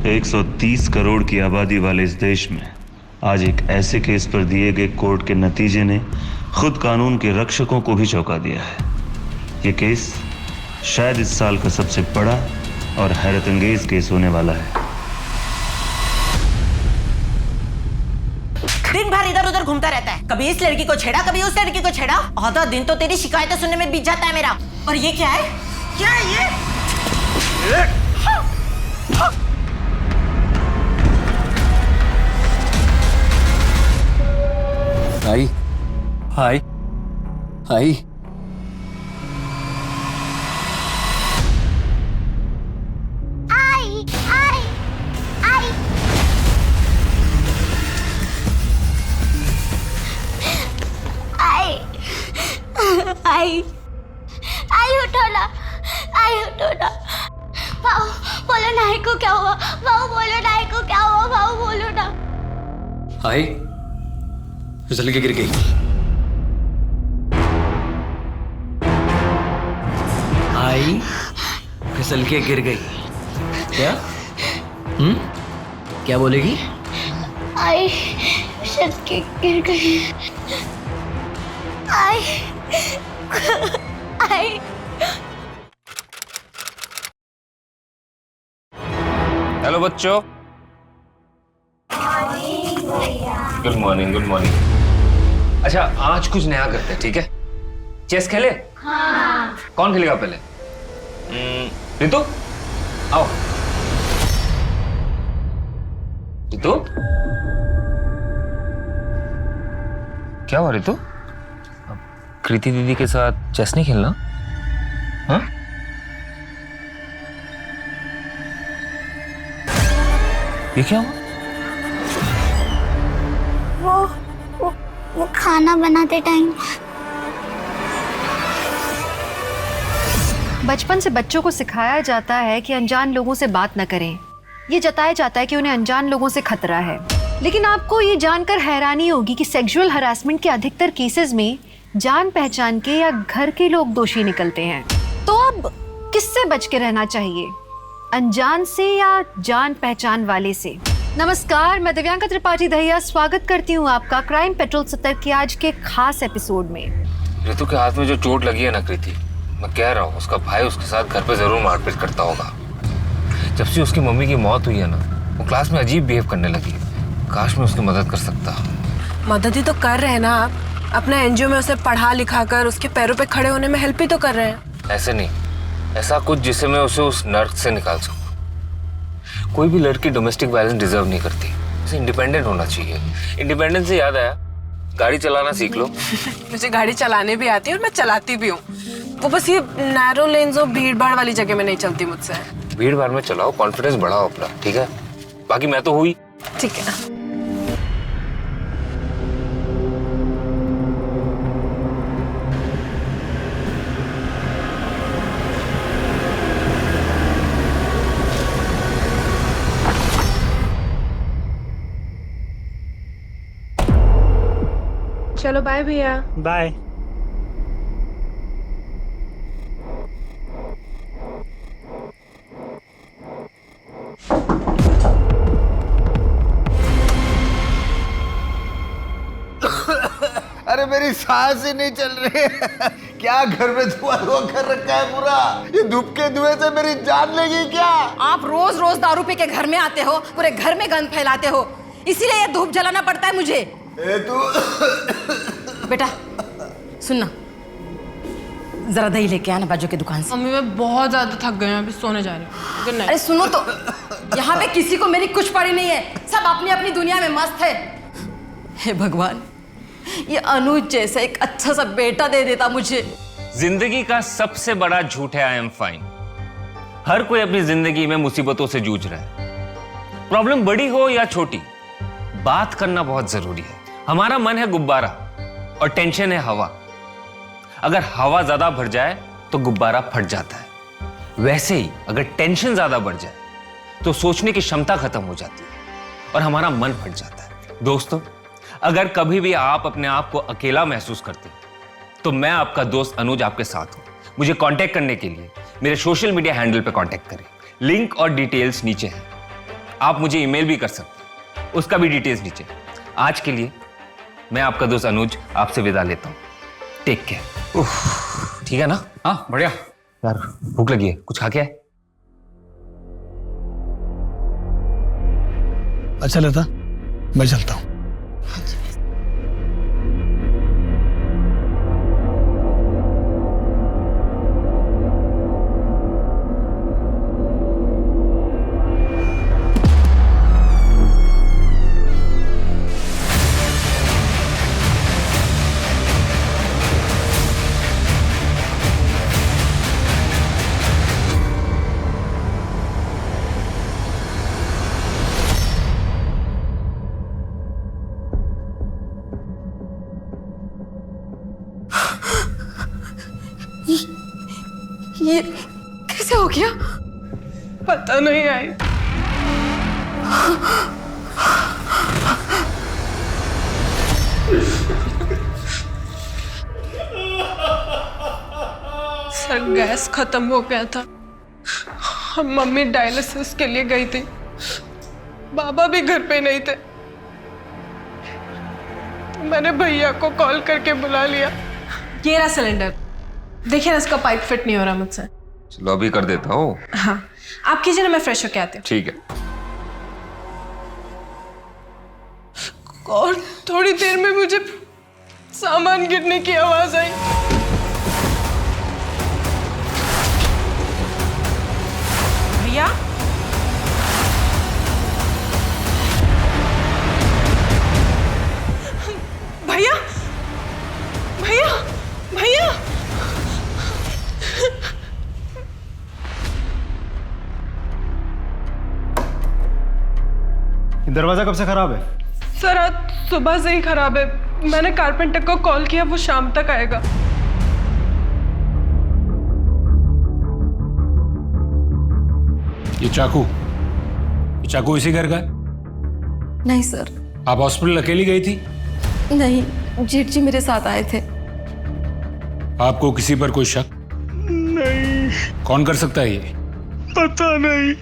130 करोड़ की आबादी वाले इस देश में आज एक ऐसे केस पर दिए गए कोर्ट के नतीजे ने खुद कानून के रक्षकों को भी चौंका दिया है। ये केस शायद इस साल का सबसे बड़ा और हैरतअंगेज केस होने वाला है। दिन भर इधर उधर घूमता रहता है, कभी इस लड़की को छेड़ा, कभी उस लड़की को छेड़ा। आधा दिन तो तेरी शिकायतें सुनने में बीत जाता है मेरा। और ये क्या है? क्या है ये? हाय हाय हाय आई उठो ना, भाऊ बोलो नाई को क्या हुआ, भाऊ बोलो नाई को क्या हुआ, भाऊ बोलो ना। हाय फिसल के गिर गई। हाय फिसल के गिर गई। क्या क्या बोलेगी? आई फिसल के गिर गई। आई हेलो बच्चों। Good morning, good morning. अच्छा, आज कुछ नया करते हैं, ठीक है? चेस खेले? हाँ। कौन खेलेगा पहले? रितु, आओ। रितु, क्या हुआ रितु? कृति दीदी के साथ चेस नहीं खेलना? हाँ? ये क्या हुआ? वो खाना बनाते टाइम। बचपन से बच्चों को सिखाया जाता है कि अनजान लोगों से बात न करें। ये जताया जाता है कि उन्हें अनजान लोगों से खतरा है। लेकिन आपको ये जानकर हैरानी होगी कि सेक्सुअल हरासमेंट के अधिकतर केसेस में जान पहचान के या घर के लोग दोषी निकलते हैं। तो अब किससे बच के रहना चाहिए, अनजान से या जान पहचान वाले से? नमस्कार, मैं दिव्यांका त्रिपाठी दहिया स्वागत करती हूँ आपका क्राइम पेट्रोल 70 के आज के खास एपिसोड में। रितु के हाथ में जो चोट लगी है ना कृति, मैं कह रहा हूँ उसका भाई उसके साथ घर पे जरूर मारपीट करता होगा। जब से उसकी मम्मी की मौत हुई है ना, वो क्लास में अजीब बिहेव करने लगी। काश मैं उसकी मदद कर सकता। मदद ही तो कर रहे हैं ना आप, अपना एनजीओ में उसे पढ़ा लिखा कर उसके पैरों पे खड़े होने में हेल्प ही तो कर रहे हैं। ऐसे नहीं, ऐसा कुछ जिससे मैं उसे उस नर्क से निकाल सकूं। कोई भी लड़की डोमेस्टिक वायलेंस डिजर्व नहीं करती, उसे इंडिपेंडेंट होना चाहिए। इंडिपेंडेंस से याद आया, गाड़ी चलाना सीख लो। मुझे गाड़ी चलाने भी आती है और मैं चलाती भी हूँ। वो बस ये नैरो लेन्स और भीड़ भाड़ वाली जगह में नहीं चलती मुझसे। भीड़ भाड़ में चलाओ, कॉन्फिडेंस बढ़ाओ अपना, ठीक है? बाकी मैं तो हुई। ठीक है। चलो बाय भैया। बाय। अरे मेरी सांस ही नहीं चल रही है। क्या घर में धुआं कर रखा है पूरा? ये धूप के धुएं से मेरी जान लेगी क्या? आप रोज रोज दारू पी के घर में आते हो, पूरे घर में गंद फैलाते हो, इसीलिए ये धूप जलाना पड़ता है मुझे। बेटा सुनना, जरा दही लेके आना बाजू की दुकान से। मम्मी मैं बहुत ज्यादा थक गई हूँ, अभी सोने जा रही हूँ। Good night. अरे सुनो तो, यहाँ पे किसी को मेरी कुछ पड़ी नहीं है, सब अपनी अपनी दुनिया में मस्त है। हे भगवान, ये अनुज जैसा एक अच्छा सा बेटा दे देता मुझे। जिंदगी का सबसे बड़ा झूठ है आई एम फाइन। हर कोई अपनी जिंदगी में मुसीबतों से जूझ रहा है। प्रॉब्लम बड़ी हो या छोटी, बात करना बहुत जरूरी है। हमारा मन है गुब्बारा और टेंशन है हवा। अगर हवा ज्यादा भर जाए तो गुब्बारा फट जाता है। वैसे ही अगर टेंशन ज्यादा बढ़ जाए तो सोचने की क्षमता खत्म हो जाती है और हमारा मन फट जाता है। दोस्तों, अगर कभी भी आप अपने आप को अकेला महसूस करते हैं तो मैं आपका दोस्त अनुज आपके साथ हूं। मुझे कांटेक्ट करने के लिए मेरे सोशल मीडिया हैंडल पे कांटेक्ट करें। लिंक और डिटेल्स नीचे हैं। आप मुझे ईमेल भी कर सकते हैं, उसका भी डिटेल्स नीचे। आज के लिए मैं आपका दोस्त अनुज आपसे विदा लेता हूँ। Take care. ठीक है ना? हाँ बढ़िया। यार भूख लगी है, कुछ खा के आए? अच्छा लता, मैं चलता हूँ। ये कैसे हो गया? पता नहीं आई। सर गैस खत्म हो गया था। हम मम्मी डायलिसिस के लिए गई थी, बाबा भी घर पे नहीं थे। तो मैंने भैया को कॉल करके बुला लिया। ये रहा सिलेंडर, देखिए ना इसका पाइप फिट नहीं हो रहा मुझसे। चलो अभी कर देता हूँ। हाँ आप कीजिए ना, मैं फ्रेश होके आती हूँ। ठीक है। और थोड़ी देर में मुझे सामान गिरने की आवाज आई। भैया भैया भैया भैया दरवाजा कब से खराब है? सर आज सुबह से ही खराब है। मैंने कारपेंटर को कॉल किया, वो शाम तक आएगा। ये चाकू इसी घर का है? नहीं सर। आप हॉस्पिटल अकेली गई थी? नहीं, जेठ जी मेरे साथ आए थे। आपको किसी पर कोई शक? नहीं। कौन कर सकता है ये? पता नहीं।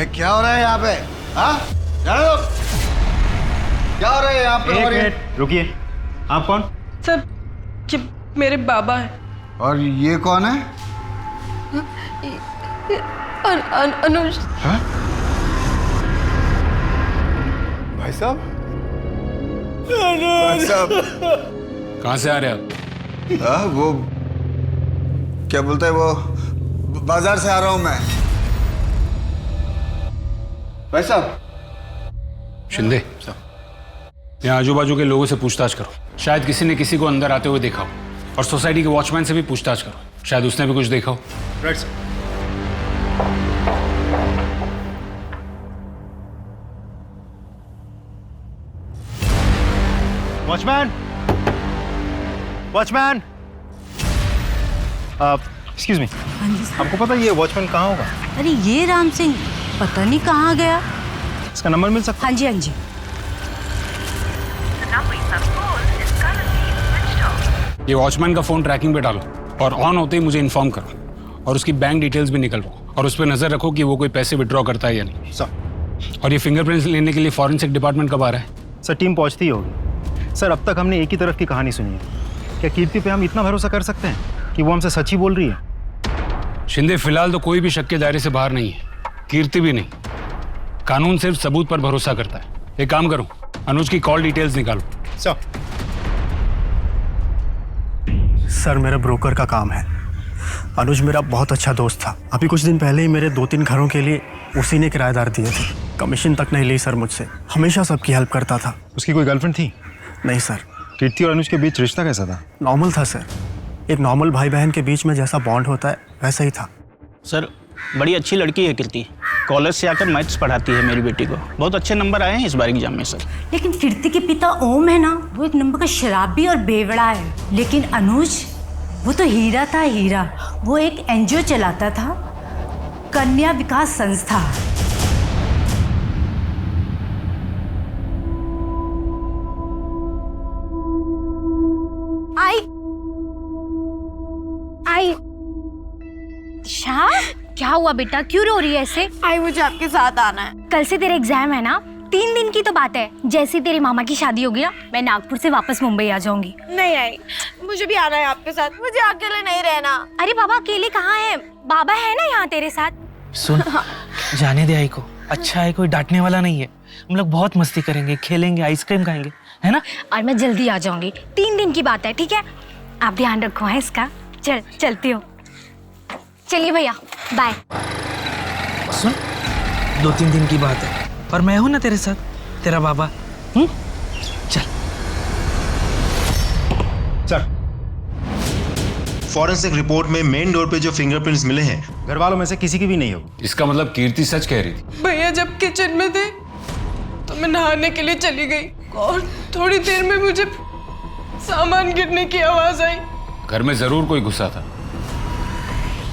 क्या हो रहा है यहाँ पे? हाँ? जाने दो। क्या हो रहा है यहाँ पे? एक मिनट रुकिए, आप कौन? सर ये मेरे बाबा है। और ये कौन है? अनुज। हाँ? भाई साहब? भाई साहब? कहाँ से आ रहे हैं आप? हाँ, वो क्या बोलते हैं, वो बाजार से आ रहा हूँ मैं। भाई साहब? शिंदे, यहाँ आजू बाजू के लोगों से पूछताछ करो। शायद किसी ने किसी को अंदर आते हुए देखा हो। और सोसाइटी के वॉचमैन से भी पूछताछ करो, शायद उसने भी कुछ देखा हो। Right sir. Watchman, watchman, excuse me, आपको पता है ये वॉचमैन कहाँ होगा? अरे ये राम सिंह पता नहीं कहाँ गया। इसका नंबर मिल सकता? हाँ जी हाँ जी। ये वॉचमैन का फोन ट्रैकिंग पे डालो और ऑन होते ही मुझे इन्फॉर्म करो। और उसकी बैंक डिटेल्स भी निकलवाओ और उस पर नजर रखो कि वो कोई पैसे विड्रॉ करता है या नहीं। सर। और ये फिंगरप्रिंट्स लेने के लिए फॉरेंसिक डिपार्टमेंट कब आ रहा है? सर टीम पहुंचती ही होगी। सर अब तक हमने एक ही तरफ की कहानी सुनी है। क्या कीर्ति पे हम इतना भरोसा कर सकते हैं कि वो हमसे सच ही बोल रही है? शिंदे, फिलहाल तो कोई भी शक के दायरे से बाहर नहीं है, कीर्ति भी नहीं। कानून सिर्फ सबूत पर भरोसा करता है। एक काम करो, अनुज की कॉल डिटेल्स निकालो। सर मेरा ब्रोकर का काम है। अनुज मेरा बहुत अच्छा दोस्त था। अभी कुछ दिन पहले ही मेरे 2-3 घरों के लिए उसी ने किराएदार दिए थे। कमीशन तक नहीं ली सर मुझसे। हमेशा सबकी हेल्प करता था। उसकी कोई गर्लफ्रेंड थी? नहीं सर। कीर्ति और अनुज के बीच रिश्ता कैसा था? नॉर्मल था सर। एक नॉर्मल भाई बहन के बीच में जैसा बॉन्ड होता है वैसा ही था। सर बड़ी अच्छी लड़की है कीर्ति। कॉलेज से आकर मैथ्स पढ़ाती है मेरी बेटी को। बहुत अच्छे नंबर आए हैं इस बार एग्जाम में सर। लेकिन कीर्ति के पिता ओम है ना, वो एक नंबर का शराबी और बेवड़ा है। लेकिन अनुज, वो तो हीरा था, हीरा। वो एक एनजीओ चलाता था, कन्या विकास संस्था। आई शाह, क्या हुआ बेटा, क्यों रो रही है ऐसे? आई मुझे आपके साथ आना है। कल से तेरे एग्जाम है ना, 3 दिन की तो बात है। जैसे तेरे मामा की शादी होगी ना, मैं नागपुर से वापस मुंबई आ जाऊंगी। नहीं आई, मुझे भी आना है आपके साथ, मुझे अकेले नहीं रहना। अरे बाबा अकेले कहाँ है, बाबा है ना यहाँ तेरे साथ। सुन, जाने दे आई को, अच्छा है, कोई डांटने वाला नहीं है। हम लोग बहुत मस्ती करेंगे, खेलेंगे, आइसक्रीम खाएंगे, है ना? और मैं जल्दी आ जाऊंगी, 3 दिन की बात है, ठीक है? आप ध्यान रखो है इसका। चलती हो। चलिए भैया, बाय। सुन, 2-3 दिन की बात है और मैं हूं ना तेरे साथ, तेरा बाबा। चल सर, फॉरेंसिक रिपोर्ट में मेन डोर पे जो फिंगरप्रिंट्स मिले हैं, घर वालों में से किसी की भी नहीं होगी। इसका मतलब कीर्ति सच कह रही थी। भैया जब किचन में थे तो मैं नहाने के लिए चली गई और थोड़ी देर में मुझे सामान गिरने की आवाज आई। घर में जरूर कोई घुसा था।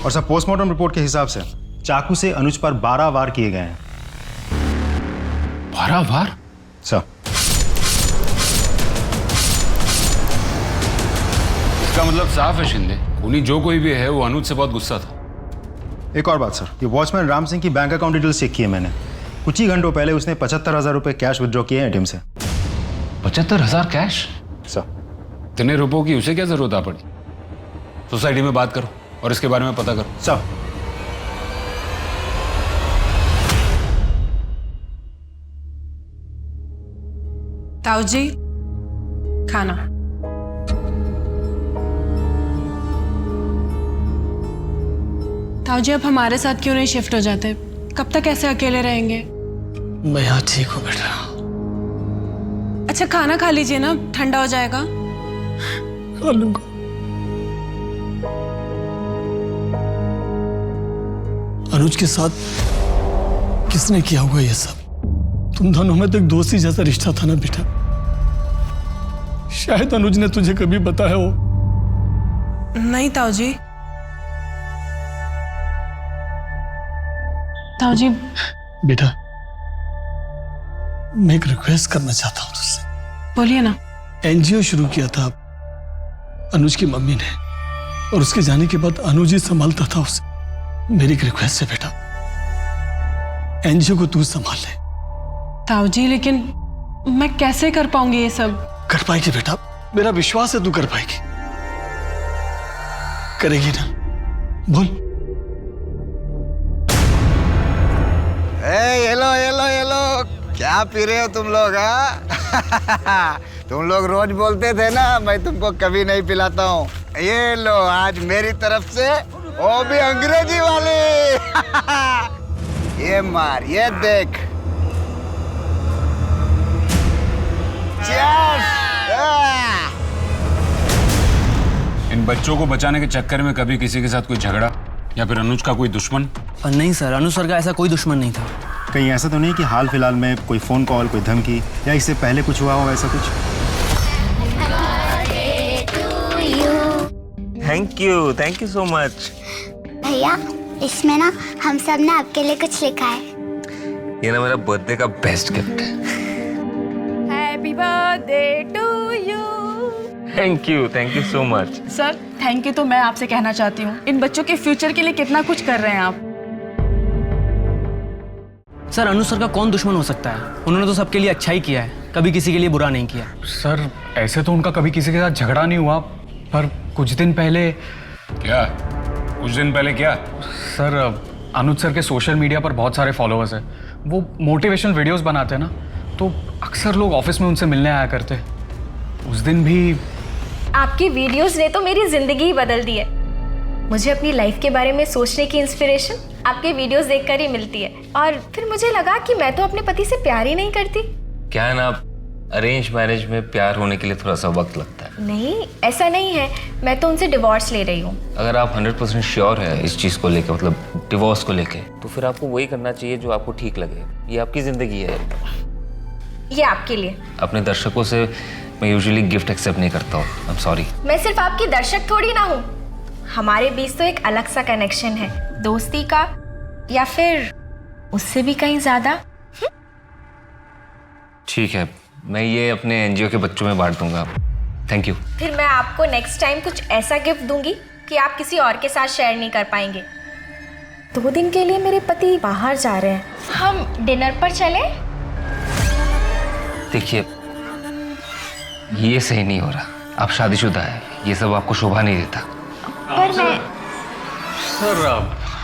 और सर, पोस्टमार्टम रिपोर्ट के हिसाब से चाकू से अनुज पर 12 वार किए गए हैं। 12 वार? सर, इसका मतलब साफ है शिंदे, खूनी जो कोई भी है वो अनुज से बहुत गुस्सा था। एक और बात सर, ये वॉचमैन राम सिंह की बैंक अकाउंट डिटेल्स चेक की है मैंने। कुछ ही घंटों पहले उसने 75,000 रुपए कैश विड्रॉ किए हैं एटीएम से। 75,000 कैश? सर, इतने रुपयों की उसे क्या जरूरत आ पड़ी? सोसाइटी में बात करो और इसके बारे में पता करो। सर, ताऊ जी, खाना। ताऊ जी, आप हमारे साथ क्यों नहीं शिफ्ट हो जाते? कब तक ऐसे अकेले रहेंगे? मैं यहाँ ठीक हूँ बेटा। अच्छा खाना खा लीजिए ना, ठंडा हो जाएगा। खा लूंगा। अनुज के साथ किसने किया होगा ये सब? तुम दोनों में तो एक दोस्ती जैसा रिश्ता था ना बेटा। शायद अनुज ने तुझे कभी बताया हो। नहीं ताऊ जी। ताऊ जी। बेटा, मैं एक रिक्वेस्ट करना चाहता हूँ तुझसे। बोलिए ना। एनजीओ शुरू किया था अनुज की मम्मी ने, और उसके जाने के बाद अनुज ही संभालता था उसे। मेरी एक रिक्वेस्ट है बेटा, एनजीओ को तू संभाल ले। ताऊ जी, लेकिन मैं कैसे कर पाऊंगी ये सब? कर पाएगी बेटा, मेरा विश्वास है तू कर पाएगी। करेगी ना? बोल। ये लो, क्या पी रहे हो तुम लोग? हाँ तुम लोग रोज बोलते थे ना मैं तुमको कभी नहीं पिलाता हूँ। ये लो, आज मेरी तरफ से, वो भी अंग्रेजी वाली। ये मार, ये देख। इन बच्चों को बचाने के चक्कर में कभी किसी के साथ कोई झगड़ा या फिर अनुज का कोई दुश्मन? नहीं सर, अनुज सर का ऐसा कोई दुश्मन नहीं था। कहीं ऐसा तो नहीं कि हाल फिलहाल में कोई फोन कॉल, कोई धमकी या इससे पहले कुछ हुआ हो ऐसा कुछ? Thank you so much. भैया, इसमें ना हम सब ने आपके लिए कुछ लिखा है। ये ना मेरा बर्थडे का बेस्ट गिफ्ट है। Happy birthday to you. Thank you so much. Sir, thank you तो मैं आपसे कहना चाहती हूँ। इन बच्चों के फ्यूचर के लिए कितना कुछ कर रहे हैं आप। सर, अनुज सर का कौन दुश्मन हो सकता है? उन्होंने तो सबके लिए अच्छा ही किया है, कभी किसी के लिए बुरा नहीं किया। सर, ऐसे तो उनका कभी किसी के साथ झगड़ा नहीं हुआ, पर कुछ दिन पहले। क्या? कुछ दिन पहले क्या? सर, अनुज सर के सोशल मीडिया पर बहुत सारे फॉलोअर्स हैं। वो मोटिवेशनल वीडियोस बनाते हैं ना, तो अक्सर लोग ऑफिस में उनसे मिलने आया करते। उस दिन भी। आपकी वीडियोस ने तो मेरी जिंदगी ही बदल दी है। मुझे अपनी लाइफ के बारे में सोचने की इंस्पिरेशन आपके वीडियोस देखकर ही मिलती है। और फिर मुझे लगा कि मैं तो अपने पति से प्यार ही नहीं करती। क्या है ना, अरेंज मैरिज में प्यार होने के लिए थोड़ा सा वक्त लगता है। नहीं, ऐसा नहीं है। मैं तो उनसे डिवोर्स ले रही हूँ। अगर आप 100% श्योर है इस चीज़ को लेकर, मतलब डिवोर्स को लेकर, तो फिर आपको वही करना चाहिए जो आपको ठीक लगे। ये आपकी ज़िंदगी है। ये आपके लिए। अपने दर्शकों से मैं यूजुअली गिफ्ट एक्सेप्ट नहीं करता हूँ। I am sorry. मैं सिर्फ आपकी दर्शक थोड़ी ना हूँ। हमारे बीच तो एक अलग सा कनेक्शन है, दोस्ती का, या फिर उससे भी कहीं ज्यादा। ठीक है, मैं ये अपने एनजीओ के बच्चों में बांट दूंगा। Thank you. फिर मैं आपको नेक्स्ट टाइम कुछ ऐसा गिफ्ट दूंगी कि आप किसी और के साथ शेयर नहीं कर पाएंगे। 2 दिन के लिए मेरे पति बाहर जा रहे हैं, हम डिनर पर चले? देखिए, ये सही नहीं हो रहा। आप शादीशुदा है, ये सब आपको शोभा नहीं देता। पर मैं सर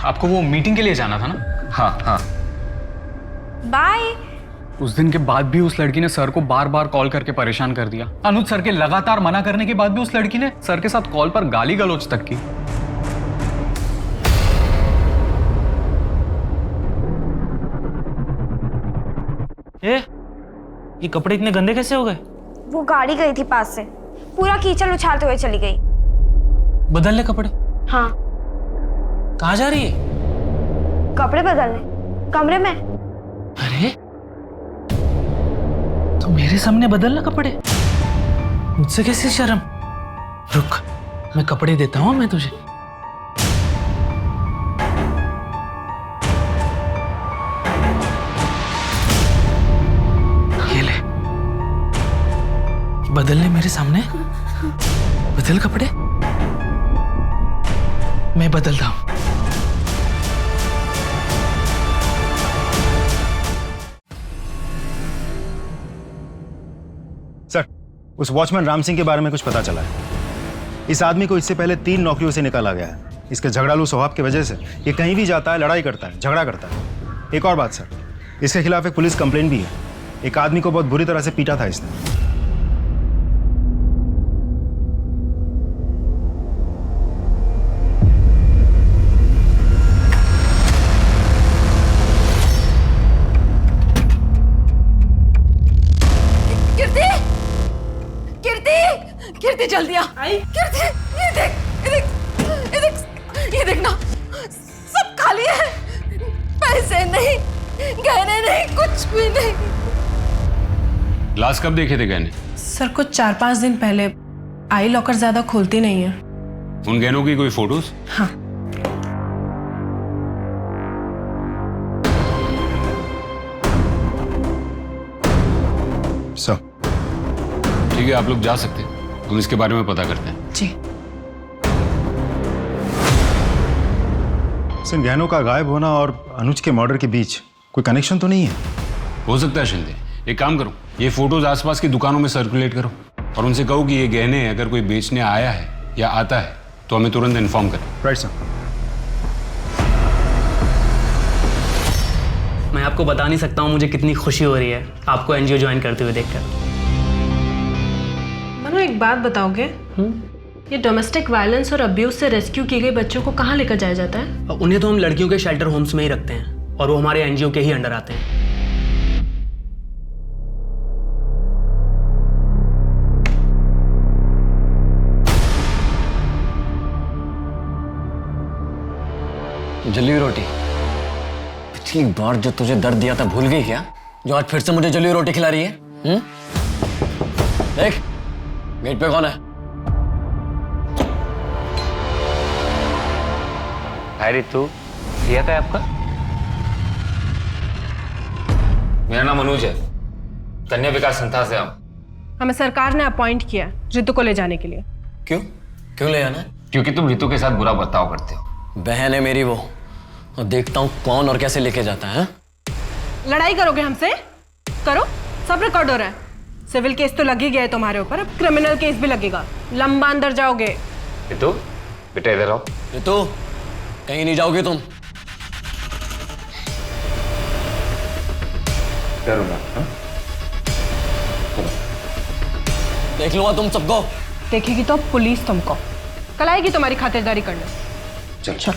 आपको वो मीटिंग के लिए जाना था ना? हाँ हाँ। बाय। उस दिन के बाद भी उस लड़की ने सर को बार बार कॉल करके परेशान कर दिया। अनुज सर के लगातार मना करने के बाद भी उस लड़की ने सर के साथ कॉल पर गाली गलौज तक की। ये कपड़े इतने गंदे कैसे हो गए? वो गाड़ी गई थी पास से, पूरा कीचड़ उछालते हुए चली गई। बदल ले कपड़े। हाँ। कहाँ जा रही है? कपड़े बदलने, कमरे में। अरे तो मेरे सामने बदलना कपड़े? मुझसे कैसी शर्म? रुक, मैं कपड़े देता हूँ मैं तुझे। ये ले, बदल ले मेरे सामने। बदल कपड़े, मैं बदलता हूँ। सर, उस वॉचमैन राम सिंह के बारे में कुछ पता चला है। इस आदमी को इससे पहले 3 नौकरियों से निकाला गया है। इसके झगड़ालू स्वभाव की वजह से ये कहीं भी जाता है, लड़ाई करता है, झगड़ा करता है। एक और बात सर, इसके खिलाफ एक पुलिस कंप्लेंट भी है। एक आदमी को बहुत बुरी तरह से पीटा था इसने। कीर्ति जल्दी आ। कीर्ति, ये देख, ये देख, ये देख, ये देख ना, सब खाली है। पैसे नहीं, गहने नहीं, कुछ भी नहीं। लास्ट कब देखे थे गहने? सर कुछ 4-5 दिन पहले। आई लॉकर ज्यादा खोलती नहीं है। उन गहनों की कोई फोटोज? हाँ। सर ठीक है, आप लोग जा सकते हैं। हम इसके बारे में पता करते हैं। जी। सर, गहनों का गायब होना और अनुज के मर्डर के बीच कोई कनेक्शन तो नहीं है? हो सकता है शिंदे। एक काम करो, ये फोटोज आसपास की दुकानों में सर्कुलेट करो और उनसे कहो कि ये गहने अगर कोई बेचने आया है या आता है तो हमें तुरंत इन्फॉर्म करें। Right sir. मैं आपको बता नहीं सकता हूँ मुझे कितनी खुशी हो रही है आपको एनजीओ ज्वाइन करते हुए देखकर। मनु, एक बात बताओगे? ये डोमेस्टिक वायलेंस और अब्यूज से रेस्क्यू किए गए बच्चों को कहाँ लेकर जाया जाता है? उन्हें तो हम लड़कियों के शेल्टर होम्स में ही रखते हैं और वो हमारे एनजीओ के ही अंडर आते हैं। जली हुई रोटी। पिछली बार जो तुझे दर्द दिया था भूल गई क्या? जो आज फिर से मुझे जली हुई रोटी खिला रही है? देख, गेट पे कौन है? हाय रितु, क्या है आपका? मेरा नाम अनुज है, कन्या विकास संस्था से आऊं। हमें सरकार ने अपॉइंट किया रितु को ले जाने के लिए। क्यों? क्यों ले आना? क्योंकि तुम रितु के साथ बुरा बर्ताव करते हो। बहन है मेरी वो, और देखता हूँ कौन और कैसे लेके जाता है। लड़ाई करोगे हमसे? करो, सब रिकॉर्ड हो रहा है। सिविल केस तो लग ही गया है तुम्हारे ऊपर, अब क्रिमिनल केस भी लगेगा। लंबा अंदर जाओगे। रितु, बेटा इधर आओ। रितु, कहीं नहीं जाओगे तुम। करूंगा। देख लूंगा तुम सबको। देखेगी तो पुलिस तुमको। कल आएगी तुम्हारी खातिरदारी करने। चल चल।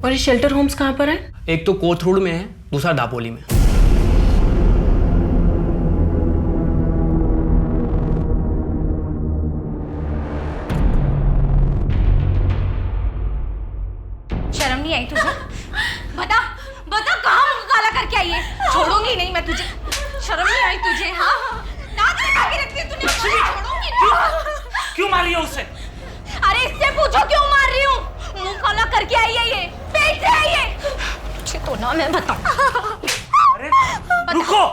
और ये शेल्टर होम्स कहाँ पर है? एक तो कोथरूड में है, दूसरा दापोली में। शर्म नहीं आई तुझे? बता बता, कहाँ मुंह काला करके आई है? छोड़ूंगी नहीं मैं तुझे। शर्म नहीं आई तुझे? हाँ, दांत लगा के रखती है तूने। छोड़ूंगी नहीं। क्यों मारी है उसे? अरे इससे पूछो क्यों मार रही हूँ? मुंह काला करके आई है ये, पेट से आई है। तुझे तो ना मैं बताऊं। अरे रुको,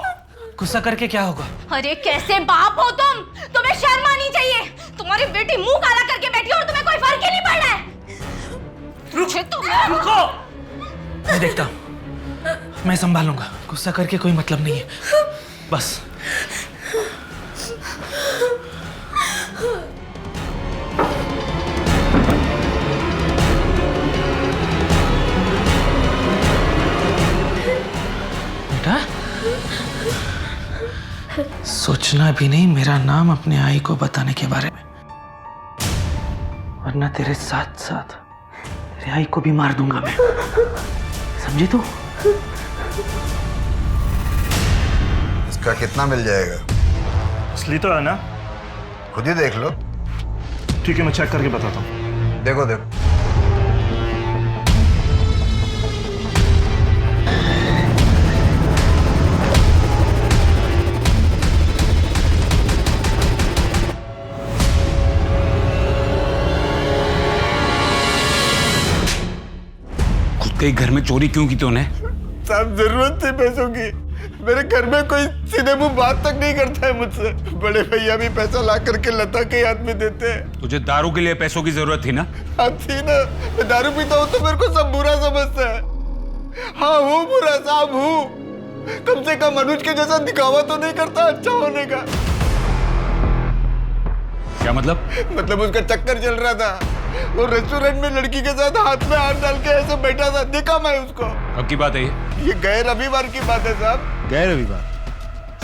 गुस्सा करके क्या होगा? अरे कैसे बाप हो तुम? तुम्हें शर्म आनी चाहिए। तुम्हारी बेटी मुंह काला करके बैठी है और तुम्हें कोई फर्क ही नहीं पड़ रहा है। रुको, मैं देखता हूँ, मैं संभालूंगा। गुस्सा करके कोई मतलब नहीं है, बस। बेटा, सोचना भी नहीं मेरा नाम अपने आई को बताने के बारे में, वरना तेरे साथ साथ तेरे आई को भी मार दूंगा मैं, समझी तू? इसका कितना मिल जाएगा? असली तो है ना? खुद ही देख लो। ठीक है, मैं चेक करके बताता हूँ। देखो देखो। के घर में चोरी क्यों की तूने? साहब जरूरत थी पैसों की। मेरे घर में कोई सीधे मुंह बात तक नहीं करता है मुझसे। बड़े भैया भी पैसा ला करके लता के हाथ में देते हैं। तुझे दारू के लिए पैसों की जरूरत थी ना? हाँ थी ना। मैं दारू पीता हूँ तो मेरे को सब बुरा समझता है। हाँ हूँ बुरा साहब हूँ। कम से कम अनुज के जैसा दिखावा तो नहीं करता अच्छा होने का। क्या मतलब? मतलब उसका चक्कर चल रहा था। वो रेस्टोरेंट में लड़की के साथ हाथ में हाथ डाल के ऐसे बैठा था, देखा मैं उसको। अब की बात है ये गए रविवार की बात है साहब। गए रविवार?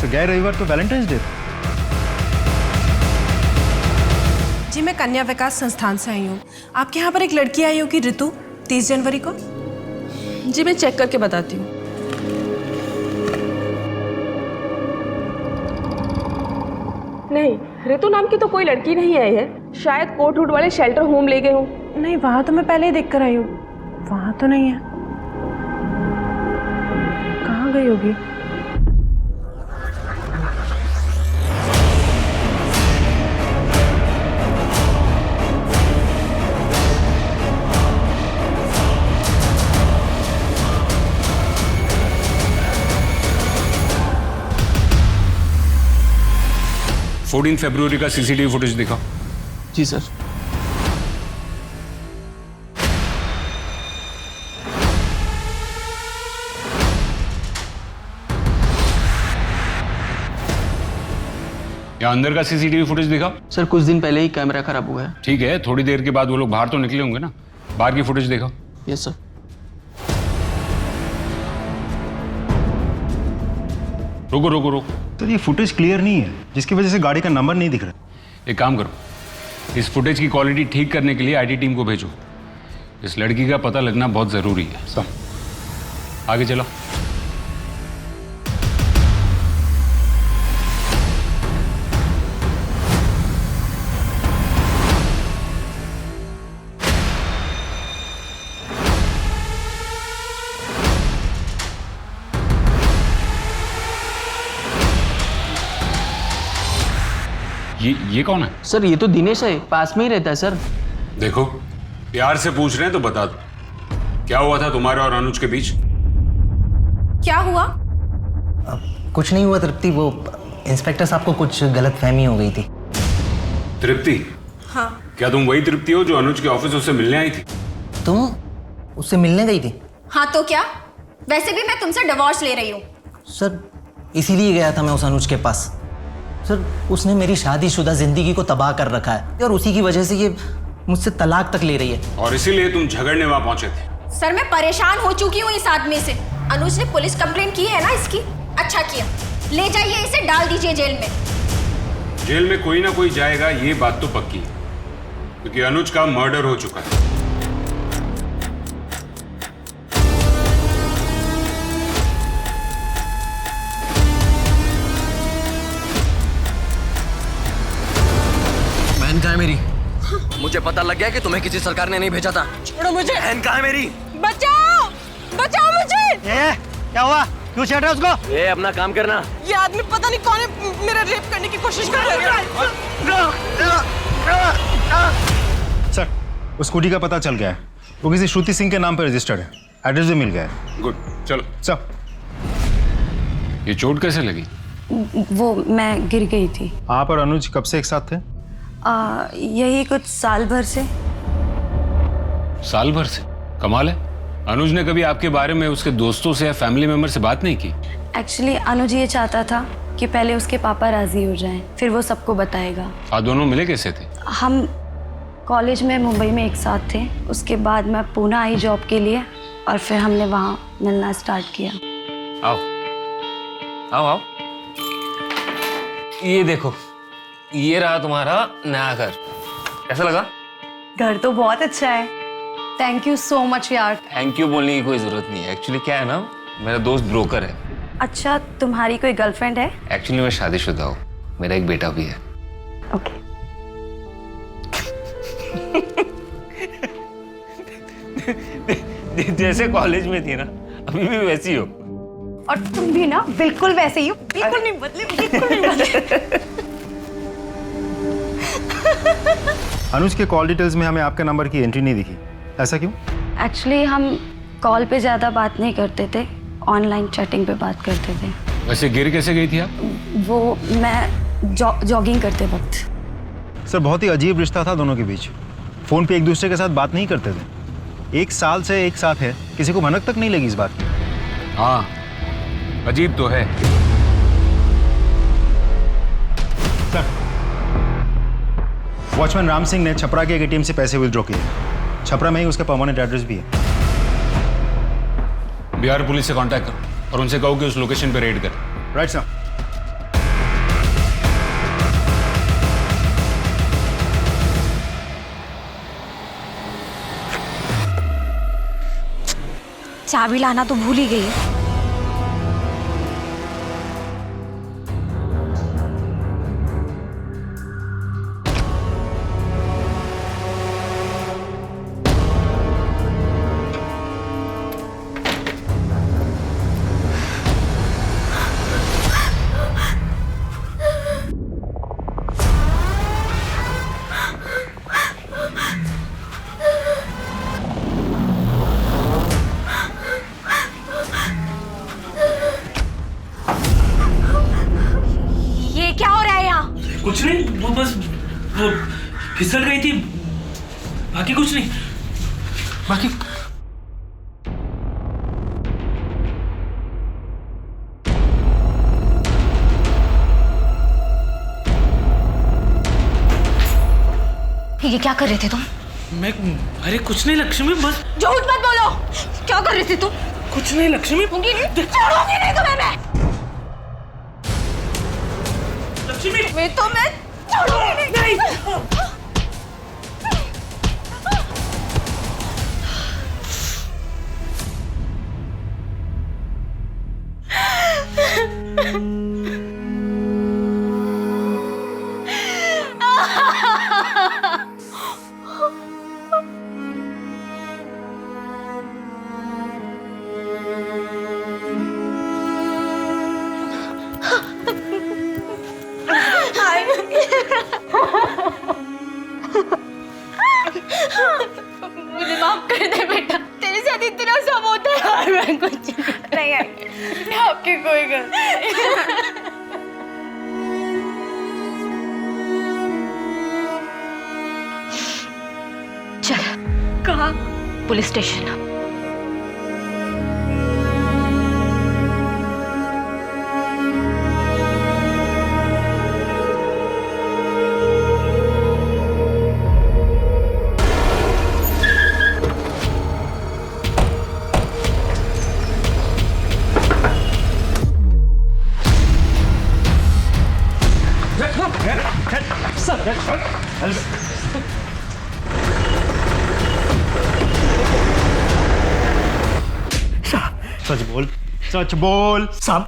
तो गए रविवार तो वैलेंटाइंस डे था। जी मैं कन्या विकास संस्थान से आई हूँ। आपके यहाँ पर एक लड़की आई होगी ऋतु, 30 जनवरी को। जी मैं चेक करके बताती हूँ। नहीं, ऋतु नाम की तो कोई लड़की नहीं आई है। शायद कोट हुड वाले शेल्टर होम ले गए हूँ। नहीं, वहाँ तो मैं पहले ही देख कर आई हूँ। वहाँ तो नहीं है। कहाँ गई होगी? फरवरी का सीसीटीवी फुटेज दिखाओ। जी सर। या अंदर का सीसीटीवी फुटेज दिखाओ। सर कुछ दिन पहले ही कैमरा खराब हुआ है। ठीक है, थोड़ी देर के बाद वो लोग बाहर तो निकले होंगे ना, बाहर की फुटेज दिखाओ। Yes sir. रुको रुको रुको। तो ये फुटेज क्लियर नहीं है, जिसकी वजह से गाड़ी का नंबर नहीं दिख रहा। एक काम करो, इस फुटेज की क्वालिटी ठीक करने के लिए आईटी टीम को भेजो। इस लड़की का पता लगना बहुत जरूरी है। सब आगे चलो। ये कौन है? सर ये तो दिनेश है, पास में ही रहता है सर। देखो, प्यार से पूछ रहे हैं तो बता दो, क्या हुआ था तुम्हारे और अनुज के बीच? क्या हुआ? कुछ नहीं हुआ तृप्ति, वो इंस्पेक्टर साहब को कुछ गलतफहमी हो गई थी। तृप्ति? हाँ। क्या तुम वही तृप्ति हो जो अनुज के ऑफिस उससे मिलने आई थी? तुम उससे मिलने गई थी? हाँ तो क्या, वैसे भी मैं तुमसे डिवोर्स ले रही हूँ। सर इसीलिए गया था मैं उस अनुज के पास। सर उसने मेरी शादीशुदा जिंदगी को तबाह कर रखा है और उसी की वजह से ये मुझसे तलाक तक ले रही है। और इसीलिए तुम झगड़ने वहां पहुंचे थे? सर मैं परेशान हो चुकी हूँ इस आदमी से। अनुज ने पुलिस कंप्लेंट की है ना इसकी। अच्छा किया, ले जाइए इसे, डाल दीजिए जेल में। जेल में कोई ना कोई जाएगा, ये बात तो पक्की है, क्योंकि अनुज का मर्डर हो चुका है। बहन कहाँ है मेरी? मुझे पता लग गया कि तुम्हें किसी सरकार ने नहीं भेजा था। छोड़ो मुझे। बहन कहाँ है मेरी? बचाओ, बचाओ मुझे। क्या हुआ? क्यों छेड़ रहे हो उसको? अपना काम करना। ये आदमी पता नहीं कौन है, मेरा रेप करने की कोशिश कर रहा है। सर उस स्कूटी का पता चल गया है, वो किसी श्रुति सिंह के नाम पर रजिस्टर्ड है, एड्रेस भी मिल गया है। गुड, चलो। सब ये चोट कैसे लगी? वो मैं गिर गई थी। आप और अनुज कब से एक साथ थे? यही कुछ साल भर से। साल भर से? कमाल है। अनुज ने कभी आपके बारे में उसके दोस्तों से या फैमिली मेंबर से बात नहीं की? एक्चुअली अनुज ये चाहता था कि पहले उसके पापा राजी हो जाएं, फिर वो सबको बताएगा। आप दोनों मिले कैसे थे? हम कॉलेज में मुंबई में एक साथ थे, उसके बाद मैं पुणे आई जॉब के लिए और फिर हमने वहाँ मिलना स्टार्ट किया। आओ आओ आओ, ये देखो, ये रहा तुम्हारा नया घर। कैसा लगा? घर तो बहुत अच्छा है। थैंक यू सो मच यार। थैंक यू बोलने की कोई जरूरत नहीं है। एक्चुअली क्या है ना, मेरा दोस्त ब्रोकर है। अच्छा, तुम्हारी कोई गर्लफ्रेंड है? एक्चुअली मैं शादीशुदा हूँ, मेरा एक बेटा भी है। ओके। जैसे कॉलेज में थी ना, अभी भी वैसी हो। और तुम भी ना बिल्कुल वैसे ही हो, बिल्कुल नहीं बदले, बिल्कुल नहीं बदले। अनुज के कॉल डिटेल्स में हमें आपके नंबर की एंट्री नहीं दिखी, ऐसा क्यों? एक्चुअली हम कॉल पे ज़्यादा बात नहीं करते थे, ऑनलाइन चैटिंग पे बात करते थे। वैसे गिर कैसे गई थी आप? वो मैं जॉगिंग करते वक्त। सर बहुत ही अजीब रिश्ता था दोनों के बीच। फ़ोन पे एक दूसरे के साथ बात नहीं करते थे। 1 साल से एक साथ है, किसी को भनक तक नहीं लगी इस बात की। हाँ, अजीब तो है। सर, वॉचमैन राम सिंह ने छपरा के एक एटीएम से पैसे विथड्रॉ किए। छपरा में ही उसका परमानेंट एड्रेस भी है। बिहार पुलिस से कांटेक्ट करो और उनसे कहो कि उस लोकेशन पे रेड कर। Right sir. चाबी लाना तो भूल ही गई है। कुछ नहीं, वो बस वो फिसल गई थी, बाकी कुछ नहीं। बाकी ये क्या कर रहे थे तुम? मैं, अरे कुछ नहीं लक्ष्मी, बस। झूठ मत बोलो, क्या कर रहे थे तुम? कुछ नहीं लक्ष्मी। छोड़ूंगी नहीं तुम्हें मैं। लक्ष्मी, मैं छोड़ूंगी नहीं। मुझे माफ कर दे बेटा, तेरे साथ इतना सब होता है और मैं कुछ नहीं आई। आपकी कोई गलती नहीं। चल। कहाँ? Police station. सच बोल, सच बोल। साहब,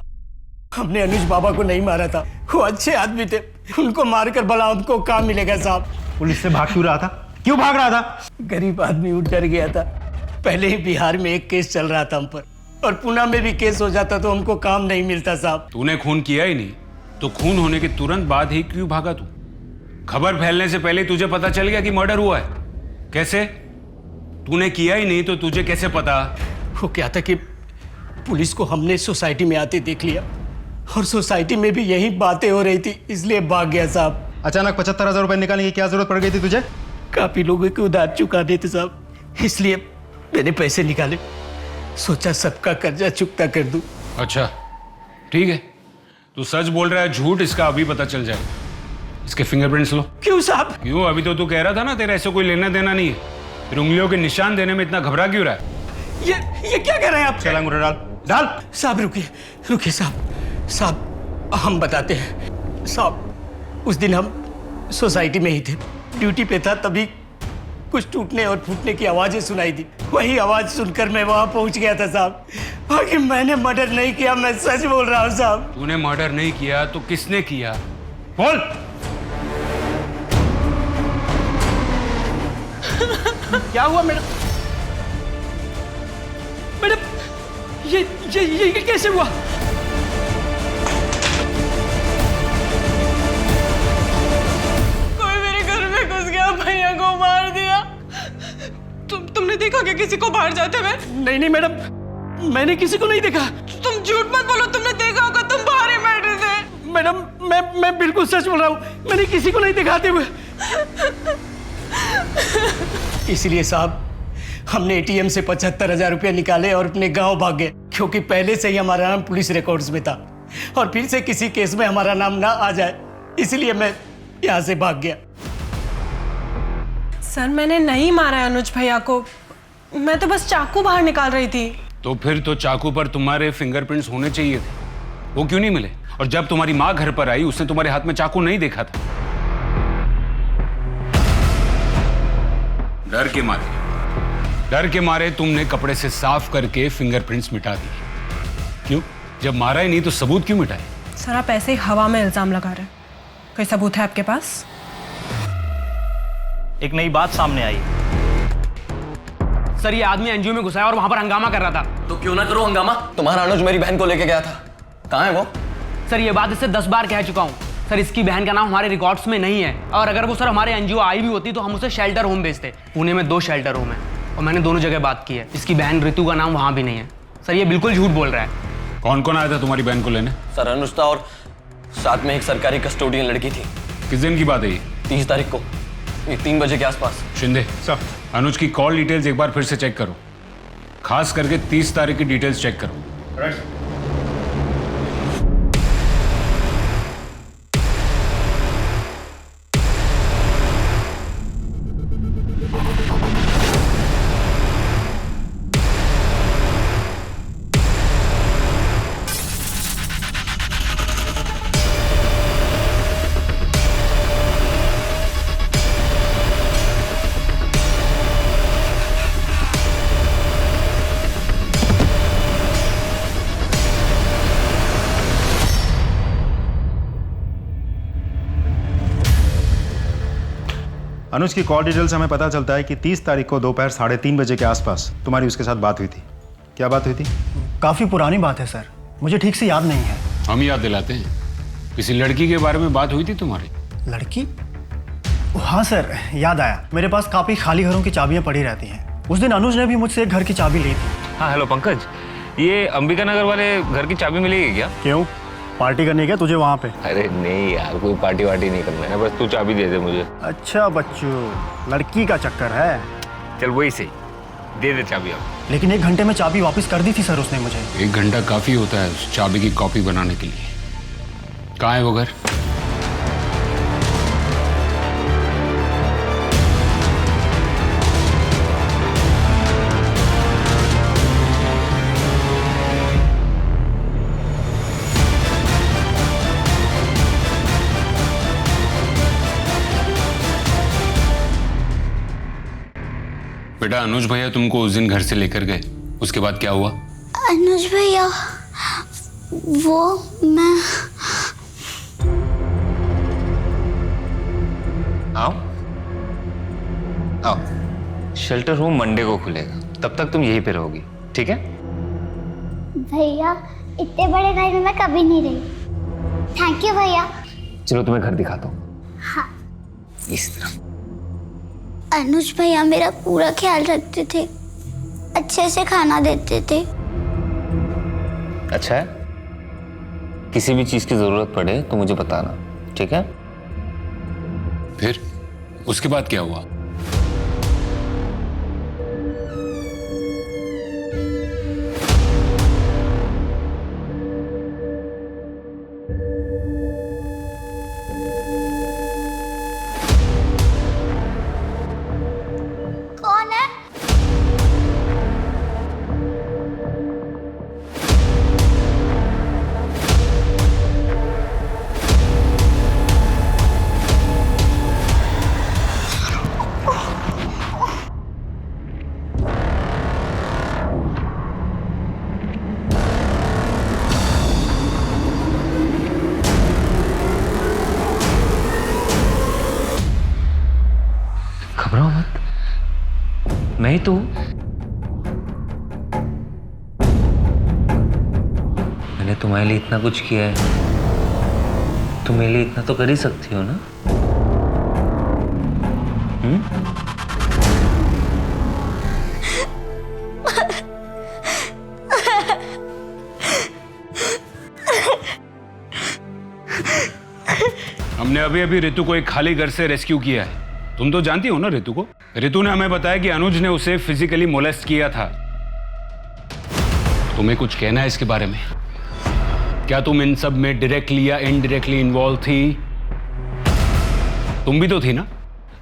हमने अनुज बाबा को नहीं मारा था, वो अच्छे आदमी थे, उनको मारकर भला हमको काम मिलेगा साहब। पुलिस से भाग क्यों रहा था? क्यों भाग रहा था? गरीब आदमी उठ डर गया था। पहले ही बिहार में एक केस चल रहा था हम पर, और पुणे में भी केस हो जाता तो हमको काम नहीं मिलता साहब। तूने खून किया ही नहीं तो खून होने के तुरंत बाद ही क्यों भागा तू? खबर फैलने से पहले तुझे पता चल गया कि मर्डर हुआ है। कैसे? तूने किया ही नहीं तो तुझे कैसे पता? वो क्या था कि पुलिस को हमने सोसाइटी में आते देख लिया और सोसाइटी में भी यही बातें हो रही थी, इसलिए भाग गया साहब। अचानक 75,000 रुपए निकालने की क्या जरूरत पड़ गई थी तुझे? काफी लोगों के उधार चुकाने थे साहब, इसलिए मैंने पैसे निकाले, सोचा सबका कर्जा चुकता कर दूं। अच्छा ठीक है, तू सच बोल रहा है झूठ इसका अभी पता चल जाए। इसके फिंगरप्रिंट्स लो। क्यों साहब? क्यों? अभी तो तू कह रहा था ना तेरा ऐसे कोई लेना देना नहीं है, फिर उंगलियों के निशान देने में इतना घबरा क्यों रहा है? ये क्या कर रहे हैं आप? चल अंगूठा डाल डाल। साहब रुकिए साहब हम बताते हैं। साहब उस दिन हम सोसाइटी में ही थे, ड्यूटी पे था, तभी कुछ टूटने और फूटने की आवाजें सुनाई दी। वही आवाज सुनकर मैं वहां पहुंच गया था साहब। बाकी मैंने मर्डर नहीं किया, मैं सच बोल रहा हूं साहब। तूने मर्डर नहीं किया तो किसने किया? बोल। क्या हुआ मैडम? मैडम ये कैसे हुआ? कोई मेरे घर में घुस गया, भैया को मार दिया। तुमने देखा क्या किसी को बाहर जाते हुए? नहीं मैडम, मैंने किसी को नहीं देखा। तुम झूठ मत बोलो, तुमने देखा होगा, तुम बाहर ही बैठे थे। मैडम मैं बिल्कुल सच बोल रहा हूँ, मैंने किसी को नहीं दिखाते हुए। इसलिए साहब हमने एटीएम से 75,000 रुपये निकाले और अपने गांव भाग गए, क्योंकि पहले से ही हमारा नाम पुलिस रिकॉर्ड्स में था और फिर से किसी केस में हमारा नाम ना आ जाए, इसलिए मैं यहाँ से भाग गया। सर मैंने नहीं मारा है अनुज भैया को, मैं तो बस चाकू बाहर निकाल रही थी। तो फिर तो चाकू पर तुम्हारे फिंगरप्रिंट्स होने चाहिए थे, वो क्यों नहीं मिले? और जब तुम्हारी माँ घर पर आई उसने तुम्हारे हाथ में चाकू नहीं देखा था। डर के मारे तुमने कपड़े से साफ करके फिंगरप्रिंट्स मिटा दिए। क्यों? जब मारा ही नहीं तो सबूत क्यों मिटाए? सर आप ऐसे ही हवा में इल्जाम लगा रहे हैं, कोई सबूत है आपके पास? एक नई बात सामने आई। सर ये आदमी एनजीओ में घुसा है और वहां पर हंगामा कर रहा था। तो क्यों ना करो हंगामा? तुम्हारा अनुज मेरी बहन को लेके गया था, कहाँ है वो? सर ये बात इससे 10 बार कह चुका हूँ। सर इसकी बहन का नाम हमारे रिकॉर्ड्स में नहीं है, और अगर वो सर हमारे एनजीओ आई भी होती तो हम उसे शेल्टर होम भेजते। पुणे में 2 शेल्टर होम है और मैंने दोनों जगह बात की है। इसकी बहन ऋतु का नाम वहां भी नहीं है। सर ये बिल्कुल झूठ बोल रहा है। कौन कौन आया था तुम्हारी बहन को लेने? सर अनुज था और साथ में एक सरकारी कस्टोडियन लड़की थी। किस दिन की बात है ये? 30 तारीख को 3 बजे के आसपास। शिंदे सर, अनुज की कॉल डिटेल्स एक बार फिर से चेक करो, खास करके 30 तारीख की डिटेल्स चेक करो। अनुज की कॉल डिटेल से हमें पता चलता है कि 30 तारीख को दोपहर 3:30 बजे के आसपास तुम्हारी उसके साथ बात हुई थी। क्या बात हुई थी? काफ़ी पुरानी बात है सर, मुझे ठीक से याद नहीं है। हम याद दिलाते हैं। किसी लड़की के बारे में बात हुई थी तुम्हारी? लड़की? हाँ सर, याद आया। मेरे पास काफ़ी खाली घरों की चाबियाँ पड़ी रहती हैं। उस दिन अनुज ने भी मुझसे एक घर की चाबी ली थी। हाँ हेलो पंकज, ये अंबिका नगर वाले घर की चाबी मिलेगी क्या? क्यों, पार्टी करनी है क्या तुझे वहाँ पे? अरे नहीं यार, कोई पार्टी वार्टी नहीं करना है, बस तू चाबी दे दे मुझे। अच्छा बच्चों, लड़की का चक्कर है। चल वही सही, दे दे चाबी अब। लेकिन 1 घंटे में चाबी वापस कर दी थी सर उसने मुझे। 1 घंटा काफी होता है उस चाबी की कॉपी बनाने के लिए। कहाँ है वो घर? बेटा अनुज भैया तुमको उस दिन घर से लेकर गए, उसके बाद क्या हुआ? अनुज भैया वो मैं आओ आओ, शेल्टर होम मंडे को खुलेगा, तब तक तुम यहीं पे रहोगी, ठीक है? भैया इतने बड़े घर में मैं कभी नहीं रही। थैंक यू भैया। चलो तुम्हें घर दिखाता हूँ। हाँ। इस तरह। अनुज भैया मेरा पूरा ख्याल रखते थे, अच्छे से खाना देते थे। अच्छा है, किसी भी चीज की जरूरत पड़े तो मुझे बताना, ठीक है? फिर उसके बाद क्या हुआ? कौन है? घबराओ मत, मैं ही तो हूं। मैंने तुम्हारे लिए इतना कुछ किया है, तुम मेरे लिए इतना तो कर ही सकती हो ना? हमने अभी अभी रितु को एक खाली घर से रेस्क्यू किया है। तुम तो जानती हो ना रितु को। रितु ने हमें बताया कि अनुज ने उसे फिजिकली मोलेस्ट किया था। तुम्हें कुछ कहना है इसके बारे में? क्या तुम इन सब में डायरेक्टली या इनडायरेक्टली इन्वॉल्व थी? तुम भी तो थी ना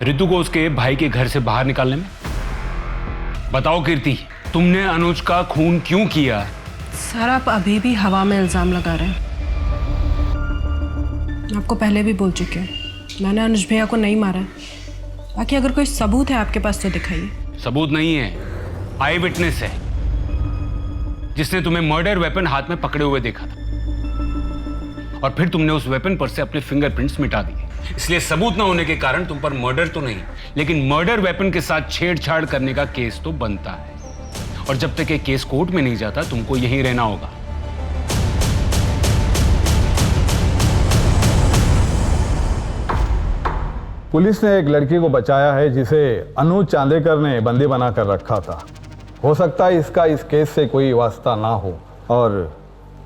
रितु को उसके भाई के घर से बाहर निकालने में। बताओ कीर्ति, तुमने अनुज का खून क्यों किया? सर आप अभी भी हवा में इल्जाम लगा रहे हैं। आपको पहले भी बोल चुके हैं, मैंने अनुज भैया को नहीं मारा है। बाकी अगर कोई सबूत है आपके पास तो दिखाइए। सबूत नहीं है, आई विटनेस है, जिसने तुम्हें मर्डर वेपन हाथ में पकड़े हुए देखा था और फिर तुमने उस वेपन पर से अपने फिंगरप्रिंट्स मिटा दिए। इसलिए सबूत न होने के कारण तुम पर मर्डर तो नहीं, लेकिन मर्डर वेपन के साथ छेड़छाड़ करने का केस तो बनता है। और जब तक ये केस कोर्ट में नहीं जाता तुमको यहीं रहना होगा। पुलिस ने एक लड़की को बचाया है जिसे अनुज चांदेकर ने बंदी बनाकर रखा था। हो सकता है इसका इस केस से कोई वास्ता ना हो और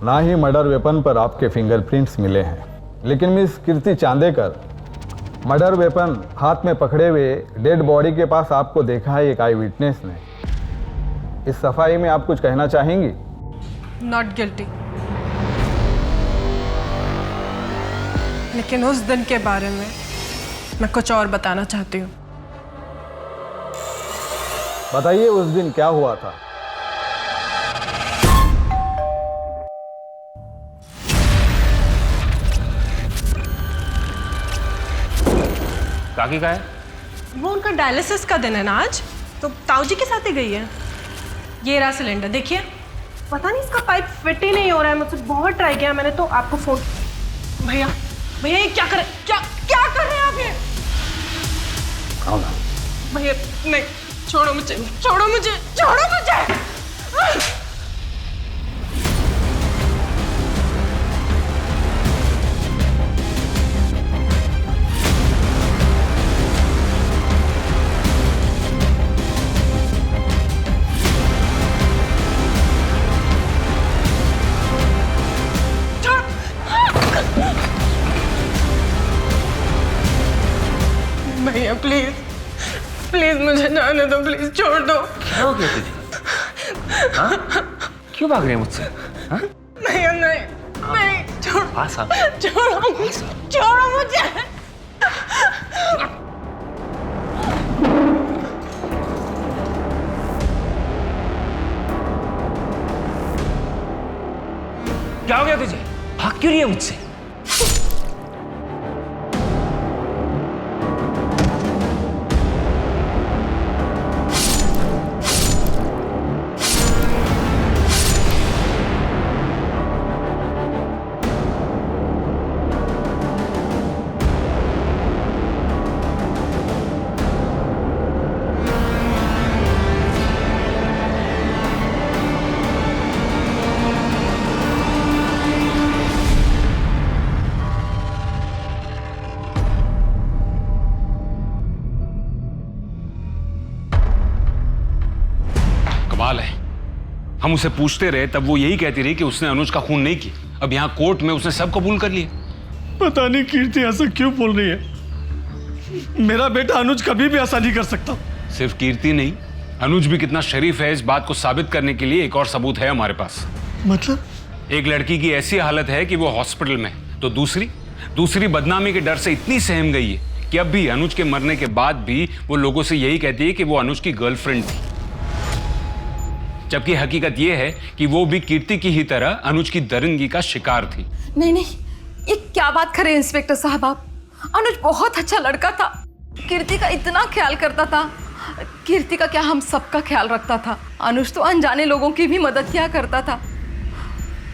ना ही मर्डर वेपन पर आपके फिंगरप्रिंट्स मिले हैं। लेकिन मिस कीर्ति चांदेकर, मर्डर वेपन हाथ में पकड़े हुए डेड बॉडी के पास आपको देखा है एक आई विटनेस ने। इस सफाई में आप कुछ कहना चाहेंगी? Not guilty. लेकिन उस दिन के बारे में मैं कुछ और बताना चाहती हूँ। बताइए उस दिन क्या हुआ था? काकी का है? वो उनका डायलिसिस का दिन है ना आज, तो ताऊ जी के साथ ही गई है। ये रहा सिलेंडर, देखिए। पता नहीं इसका पाइप फिट ही नहीं हो रहा है, मुझसे बहुत ट्राई किया मैंने। तो आपको फोन, भैया भैया ये क्या कर रहे हैं आप? ये भैया नहीं, छोड़ो मुझे, छोड़ो मुझे, छोड़ो मुझे। भैया प्लीज प्लीज मुझे जाने दो, प्लीज छोड़ दो। क्या हो गया तुझे? हाँ? क्यों भाग रहे हैं मुझसे? हाँ? भैया नहीं नहीं, छोड़ो, पास आ। छोड़ो मुझे, छोड़ो मुझे। क्या हो गया तुझे? भाग क्यों रही है मुझसे? कमाल है, हम उसे पूछते रहे तब वो यही कहती रही कि उसने अनुज का खून नहीं किया। अब यहाँ कोर्ट में उसने सब कबूल कर लिया। पता नहीं कीर्ति ऐसा क्यों बोल रही है। मेरा बेटा अनुज कभी भी ऐसा नहीं कर सकता। सिर्फ कीर्ति नहीं, अनुज भी कितना शरीफ है इस बात को साबित करने के लिए एक और सबूत है हमारे पास। मतलब? एक लड़की की ऐसी हालत है कि वो हॉस्पिटल में है, तो दूसरी बदनामी के डर से इतनी सहम गई है कि अब भी अनुज के मरने के बाद भी वो लोगों से यही कहती है कि वो अनुज की गर्लफ्रेंड थी, जबकि हकीकत ये है कि वो भी कीर्ति की ही तरह अनुज की दरिंदगी का शिकार थी। नहीं नहीं, ये क्या बात करें इंस्पेक्टर साहब आप। अनुज बहुत अच्छा लड़का था, कीर्ति का इतना ख्याल करता था। कीर्ति का क्या, हम सबका ख्याल रखता था। अनुज तो अनजाने लोगों की भी मदद किया करता था।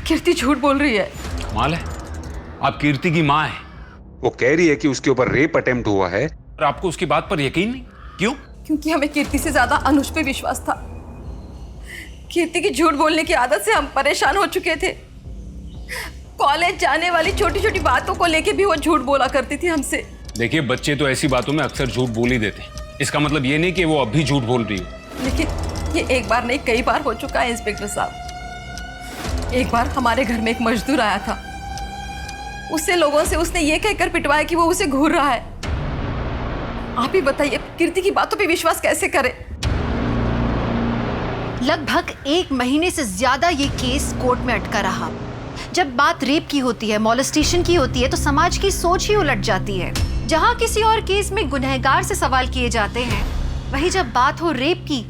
कीर्ति झूठ बोल रही है। कमाल है, आप कीर्ति की माँ है, वो कह रही है कि उसके ऊपर रेप अटेम्प्ट हुआ है और आपको उसकी बात पर यकीन नहीं। क्यों? क्योंकि हमें कीर्ति से ज्यादा अनुज पे विश्वास था। कीर्ति की झूठ बोलने की आदत से हम परेशान हो चुके थे। कॉलेज जाने वाली छोटी छोटी बातों को लेके भी वो झूठ बोला करती थी हमसे। देखिए, बच्चे तो ऐसी बातों में अक्सर झूठ बोल ही देते हैं, इसका मतलब ये नहीं कि वो अब भी झूठ बोल रही हो। लेकिन ये एक बार नहीं, कई बार हो चुका है इंस्पेक्टर साहब। एक बार हमारे घर में एक मजदूर आया था, उससे लोगों से उसने ये कहकर पिटवाया कि वो उसे घूर रहा है। आप ही बताइए, कीर्ति की बातों पे विश्वास कैसे करें? लगभग 1 महीने से ज्यादा ये केस कोर्ट में अटका रहा। जब बात रेप की होती है, मॉलेस्टेशन की होती है, तो समाज की सोच ही उलट जाती है। जहां किसी और केस में गुनहगार से सवाल किए जाते हैं, वहीं जब बात हो रेप की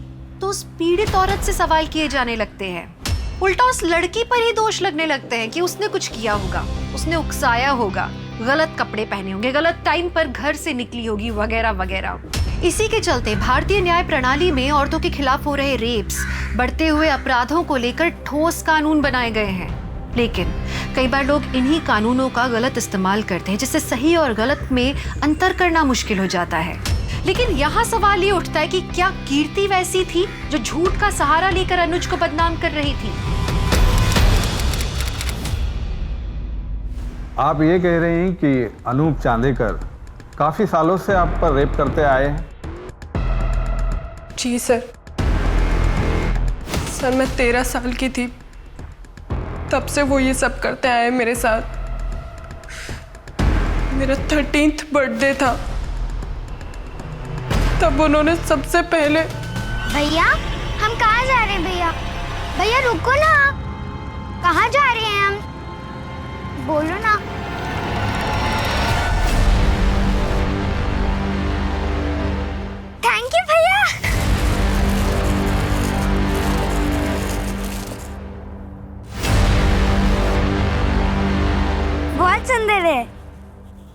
तो उस पीड़ित औरत से सवाल किए जाने लगते हैं। उल्टा उस लड़की पर ही दोष लगने लगते हैं कि उसने कुछ किया होगा, उसने उकसाया होगा, गलत कपड़े पहने होंगे, गलत टाइम पर घर से निकली होगी, वगैरह वगैरह। इसी के चलते भारतीय न्याय प्रणाली में औरतों के खिलाफ हो रहे रेप्स, बढ़ते हुए अपराधों को लेकर ठोस कानून बनाए गए हैं। लेकिन कई बार लोग इन्हीं कानूनों का गलत इस्तेमाल करते हैं, जिससे सही और गलत में अंतर करना मुश्किल हो जाता है। लेकिन यहाँ सवाल ये उठता है कि क्या कीर्ति वैसी थी जो झूठ का सहारा लेकर अनुज को बदनाम कर रही थी? आप ये कह रहे हैं कि अनूप चांदेकर काफी सालों से आप पर रेप करते आए हैं? जी सर। सर, मैं 13 साल की थी, तब से वो ये सब करते आए मेरे साथ। मेरा 13th बर्थडे था, तब उन्होंने सबसे पहले। भैया, हम कहाँ जा रहे हैं? भैया भैया रुको ना, कहाँ जा रहे हैं हम? बोलो ना। थैंक यू भैया। बहुत सुंदर है।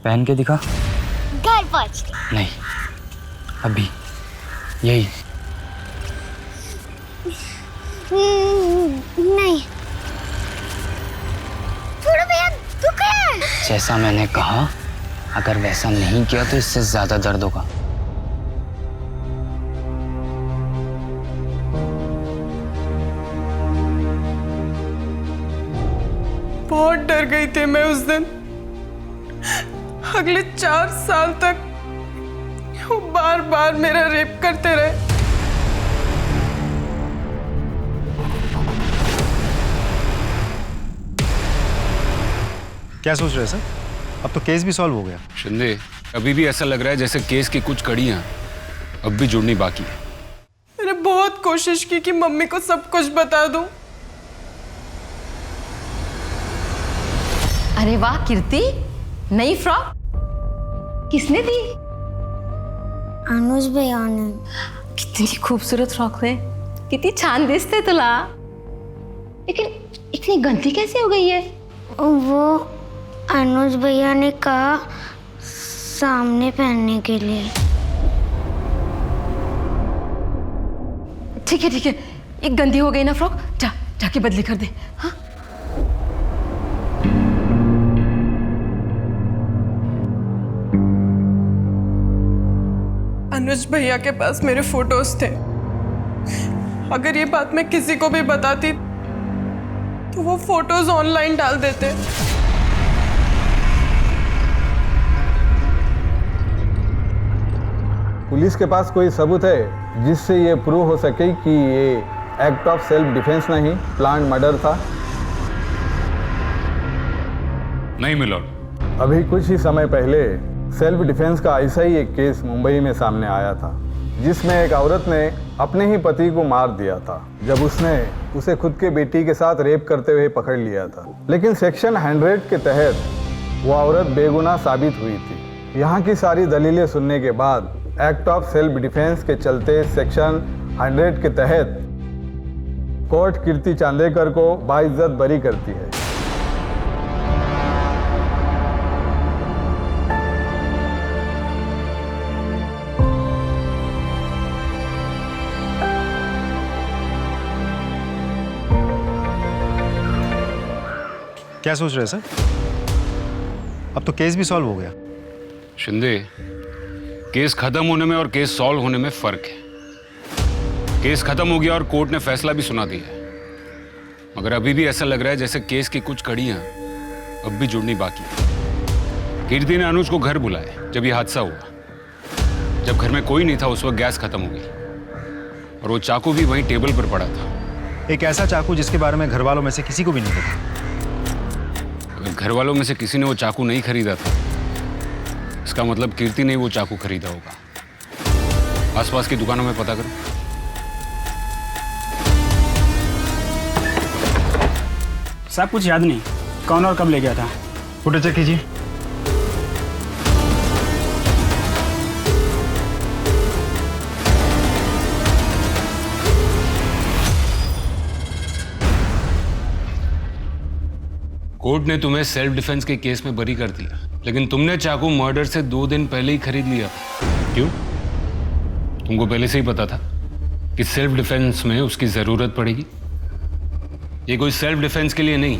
पहन के दिखा। घर पहुंच के। नहीं, अभी यही। नहीं छोड़ो भैया, दुख है। जैसा मैंने कहा, अगर वैसा नहीं किया तो इससे ज्यादा दर्द होगा। बहुत डर गई थी मैं उस दिन। अगले 4 साल तक वो बार बार मेरा रेप करते रहे। क्या सोच रहे हैं सर? अब तो केस भी सॉल्व हो गया। शिंदे, अभी भी ऐसा लग रहा है जैसे केस की कुछ कड़ियां अब भी जुड़नी बाकी है। मैंने बहुत कोशिश की कि मम्मी को सब कुछ बता दूं। अरे वाह कीर्ति, नई फ्रॉक किसने दी? अनुज भैया ने। कितनी खूबसूरत फ्रॉक है, कितनी छान दिसते तुला। लेकिन इतनी गंदी कैसे हो गई है? वो अनुज भैया ने कहा सामने पहनने के लिए। ठीक है, ये गंदी हो गई ना फ्रॉक, जाके बदली कर दे। हाँ? अनुज भैया के पास मेरे फोटोज थे। अगर ये बात मैं किसी को भी बताती तो वो फोटोज ऑनलाइन डाल देते। पुलिस के पास कोई सबूत है जिससे ये प्रूव हो सके कि ये एक्ट ऑफ सेल्फ डिफेंस नहीं, प्लान्ड मर्डर था? नहीं मिलोड। अभी कुछ ही समय पहले सेल्फ डिफेंस का ऐसा ही एक केस मुंबई में सामने आया था, जिसमें एक औरत ने अपने ही पति को मार दिया था जब उसने उसे खुद के बेटी के साथ रेप करते हुए पकड़ लिया था। लेकिन सेक्शन 100 के तहत वो औरत बेगुनाह साबित हुई थी। यहाँ की सारी दलीलें सुनने के बाद एक्ट ऑफ सेल्फ डिफेंस के चलते सेक्शन 100 के तहत कोर्ट कीर्ति चांदेकर को बाइज्जत बरी करती है। क्या सोच रहे हैं सर? अब तो केस भी सॉल्व हो गया। शिंदे, केस खत्म होने में और केस सॉल्व होने में फर्क है। केस खत्म हो गया और कोर्ट ने फैसला भी सुना दिया है, मगर अभी भी ऐसा लग रहा है जैसे केस की कुछ कड़ियां अब भी जुड़नी बाकी है। कीर्ति ने अनुज को घर बुलाया जब ये हादसा हुआ। जब घर में कोई नहीं था उस वक्त गैस खत्म हो गई और वो चाकू भी वहीं टेबल पर पड़ा था। एक ऐसा चाकू जिसके बारे में घर वालों में से किसी को भी नहीं पता। अगर घर वालों में से किसी ने वो चाकू नहीं खरीदा था, इसका मतलब कीर्ति ने वो चाकू खरीदा होगा। आसपास की दुकानों में पता करो। साहब कुछ याद नहीं, कौन और कब ले गया था? फोटो चेक कीजिए। कोर्ट ने तुम्हें सेल्फ डिफेंस के केस में बरी कर दिया, लेकिन तुमने चाकू मर्डर से 2 दिन पहले ही खरीद लिया। क्यों? तुमको पहले से ही पता था कि सेल्फ डिफेंस में उसकी जरूरत पड़ेगी। ये कोई सेल्फ डिफेंस के लिए नहीं,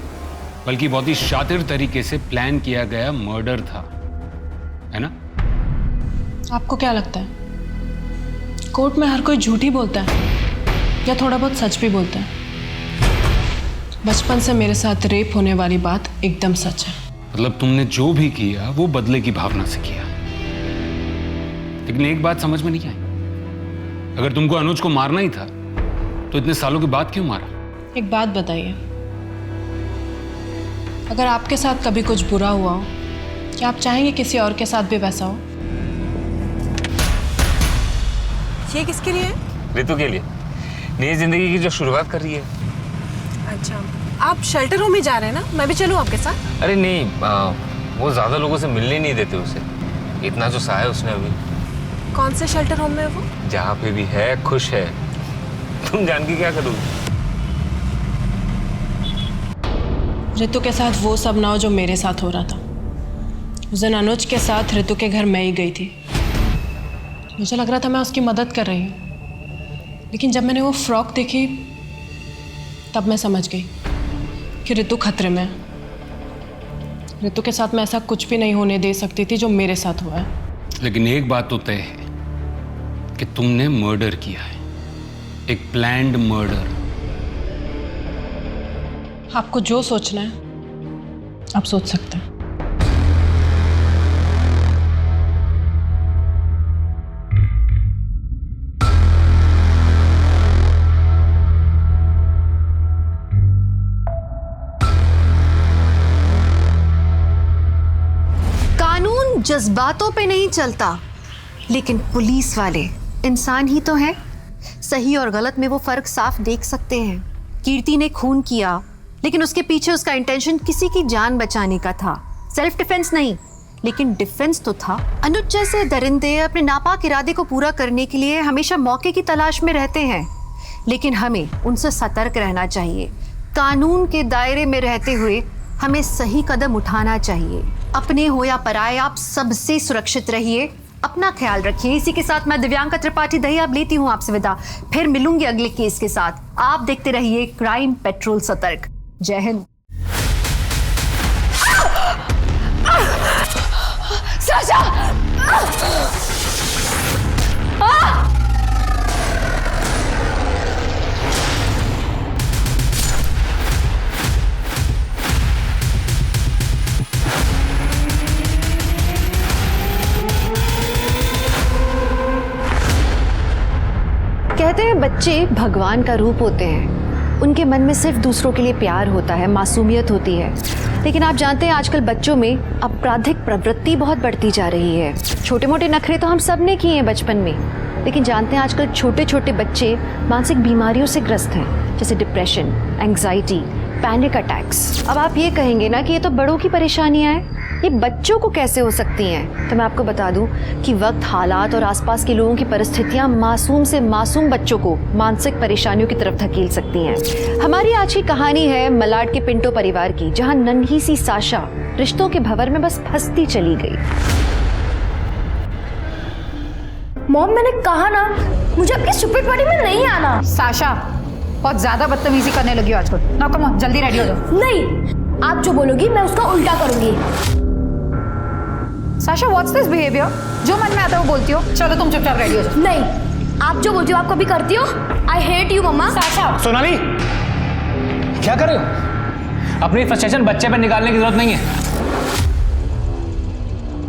बल्कि बहुत ही शातिर तरीके से प्लान किया गया मर्डर था, है ना? आपको क्या लगता है कोर्ट में हर कोई झूठ ही बोलता है या थोड़ा बहुत सच भी बोलता है? बचपन से मेरे साथ रेप होने वाली बात एकदम सच है। मतलब तुमने जो भी किया वो बदले की भावना से किया। लेकिन एक बात समझ में नहीं आई, अगर तुमको अनुज को मारना ही था तो इतने सालों के बाद क्यों मारा? एक बात बताइए, अगर आपके साथ कभी कुछ बुरा हुआ हो, क्या आप चाहेंगे किसी और के साथ भी वैसा हो? ये किसके लिए है? रितु के लिए, नई जिंदगी की जो शुरुआत कर रही है। अच्छा, आप शेल्टर होम में जा रहे हैं ना? मैं भी चलूं आपके साथ? अरे नहीं, वो ज्यादा लोगों से मिलने नहीं देते उसे। इतना जो सहा है उसने अभी। कौन से शेल्टर होम में है वो? जहाँ पे भी है खुश है। तुम जान के क्या करोगे? रितु के साथ वो सब ना हो जो मेरे साथ हो रहा था। उस दिन अनुज के साथ रितु के घर मैं ही गई थी। मुझे लग रहा था मैं उसकी मदद कर रही हूँ, लेकिन जब मैंने वो फ्रॉक देखी तब मैं समझ गई कि रितु खतरे में है। रितु के साथ मैं ऐसा कुछ भी नहीं होने दे सकती थी जो मेरे साथ हुआ है। लेकिन एक बात तो तय है कि तुमने मर्डर किया है, एक प्लान्ड मर्डर। आपको जो सोचना है आप सोच सकते हैं। कानून जज्बातों पे नहीं चलता, लेकिन पुलिस वाले इंसान ही तो हैं। सही और गलत में वो फर्क साफ देख सकते हैं। कीर्ति ने खून किया, लेकिन उसके पीछे उसका इंटेंशन किसी की जान बचाने का था, सेल्फ डिफेंस नहीं, लेकिन डिफेंस तो था। अनुज जैसे दरिंदे अपने नापाक इरादे को पूरा करने के लिए हमेशा मौके की तलाश में रहते हैं, लेकिन हमें उनसे सतर्क रहना चाहिए। कानून के दायरे में रहते हुए हमें सही कदम उठाना चाहिए। अपने हो या पराये, आप सबसे सुरक्षित रहिए, अपना ख्याल रखिए। इसी के साथ मैं दिव्यांका त्रिपाठी दहिया लेती हूँ आपसे विदा। फिर मिलूंगी अगले केस के साथ। आप देखते रहिए क्राइम पेट्रोल सतर्क। जय हिंद। साशा! कहते हैं बच्चे भगवान का रूप होते हैं, उनके मन में सिर्फ दूसरों के लिए प्यार होता है, मासूमियत होती है। लेकिन आप जानते हैं आजकल बच्चों में आपराधिक प्रवृत्ति बहुत बढ़ती जा रही है। छोटे मोटे नखरे तो हम सब ने किए हैं बचपन में, लेकिन जानते हैं आजकल छोटे छोटे बच्चे मानसिक बीमारियों से ग्रस्त हैं, जैसे डिप्रेशन, एंग्जाइटी, पैनिक अटैक्स। अब आप ये कहेंगे ना कि ये तो बड़ों की परेशानियां हैं, ये बच्चों को कैसे हो सकती हैं? तो मैं आपको बता दूं कि वक्त, हालात और आसपास के लोगों की परिस्थितियां मासूम से मासूम बच्चों को मानसिक परेशानियों की तरफ धकेल सकती हैं। हमारी आज की कहानी है मलाड के पिंटो परिवार की, जहां नन्ही सी साशा रिश्तों के भंवर में बस फंसती चली गई। मॉम, मैंने कहा ना मुझे आपकी स्टूपिड पार्टी में नहीं आना। साशा, बहुत ज्यादा बदतमीजी करने लगी हो आजकल। ना कम ऑन, जल्दी रेडी हो जाओ। नहीं, आप जो बोलोगी मैं उसका उल्टा करूंगी। Sasha, what's this behaviour? जो मन में आता है वो बोलती हो। चलो तुम चुपचाप रेडी हो जाओ। नहीं, आप जो बोलती हो आप कभी करती हो। I hate you mama. Sasha, Sonali, क्या कर रहे हो? अपनी फ्रस्ट्रेशन बच्चे पे निकालने की जरूरत नहीं है।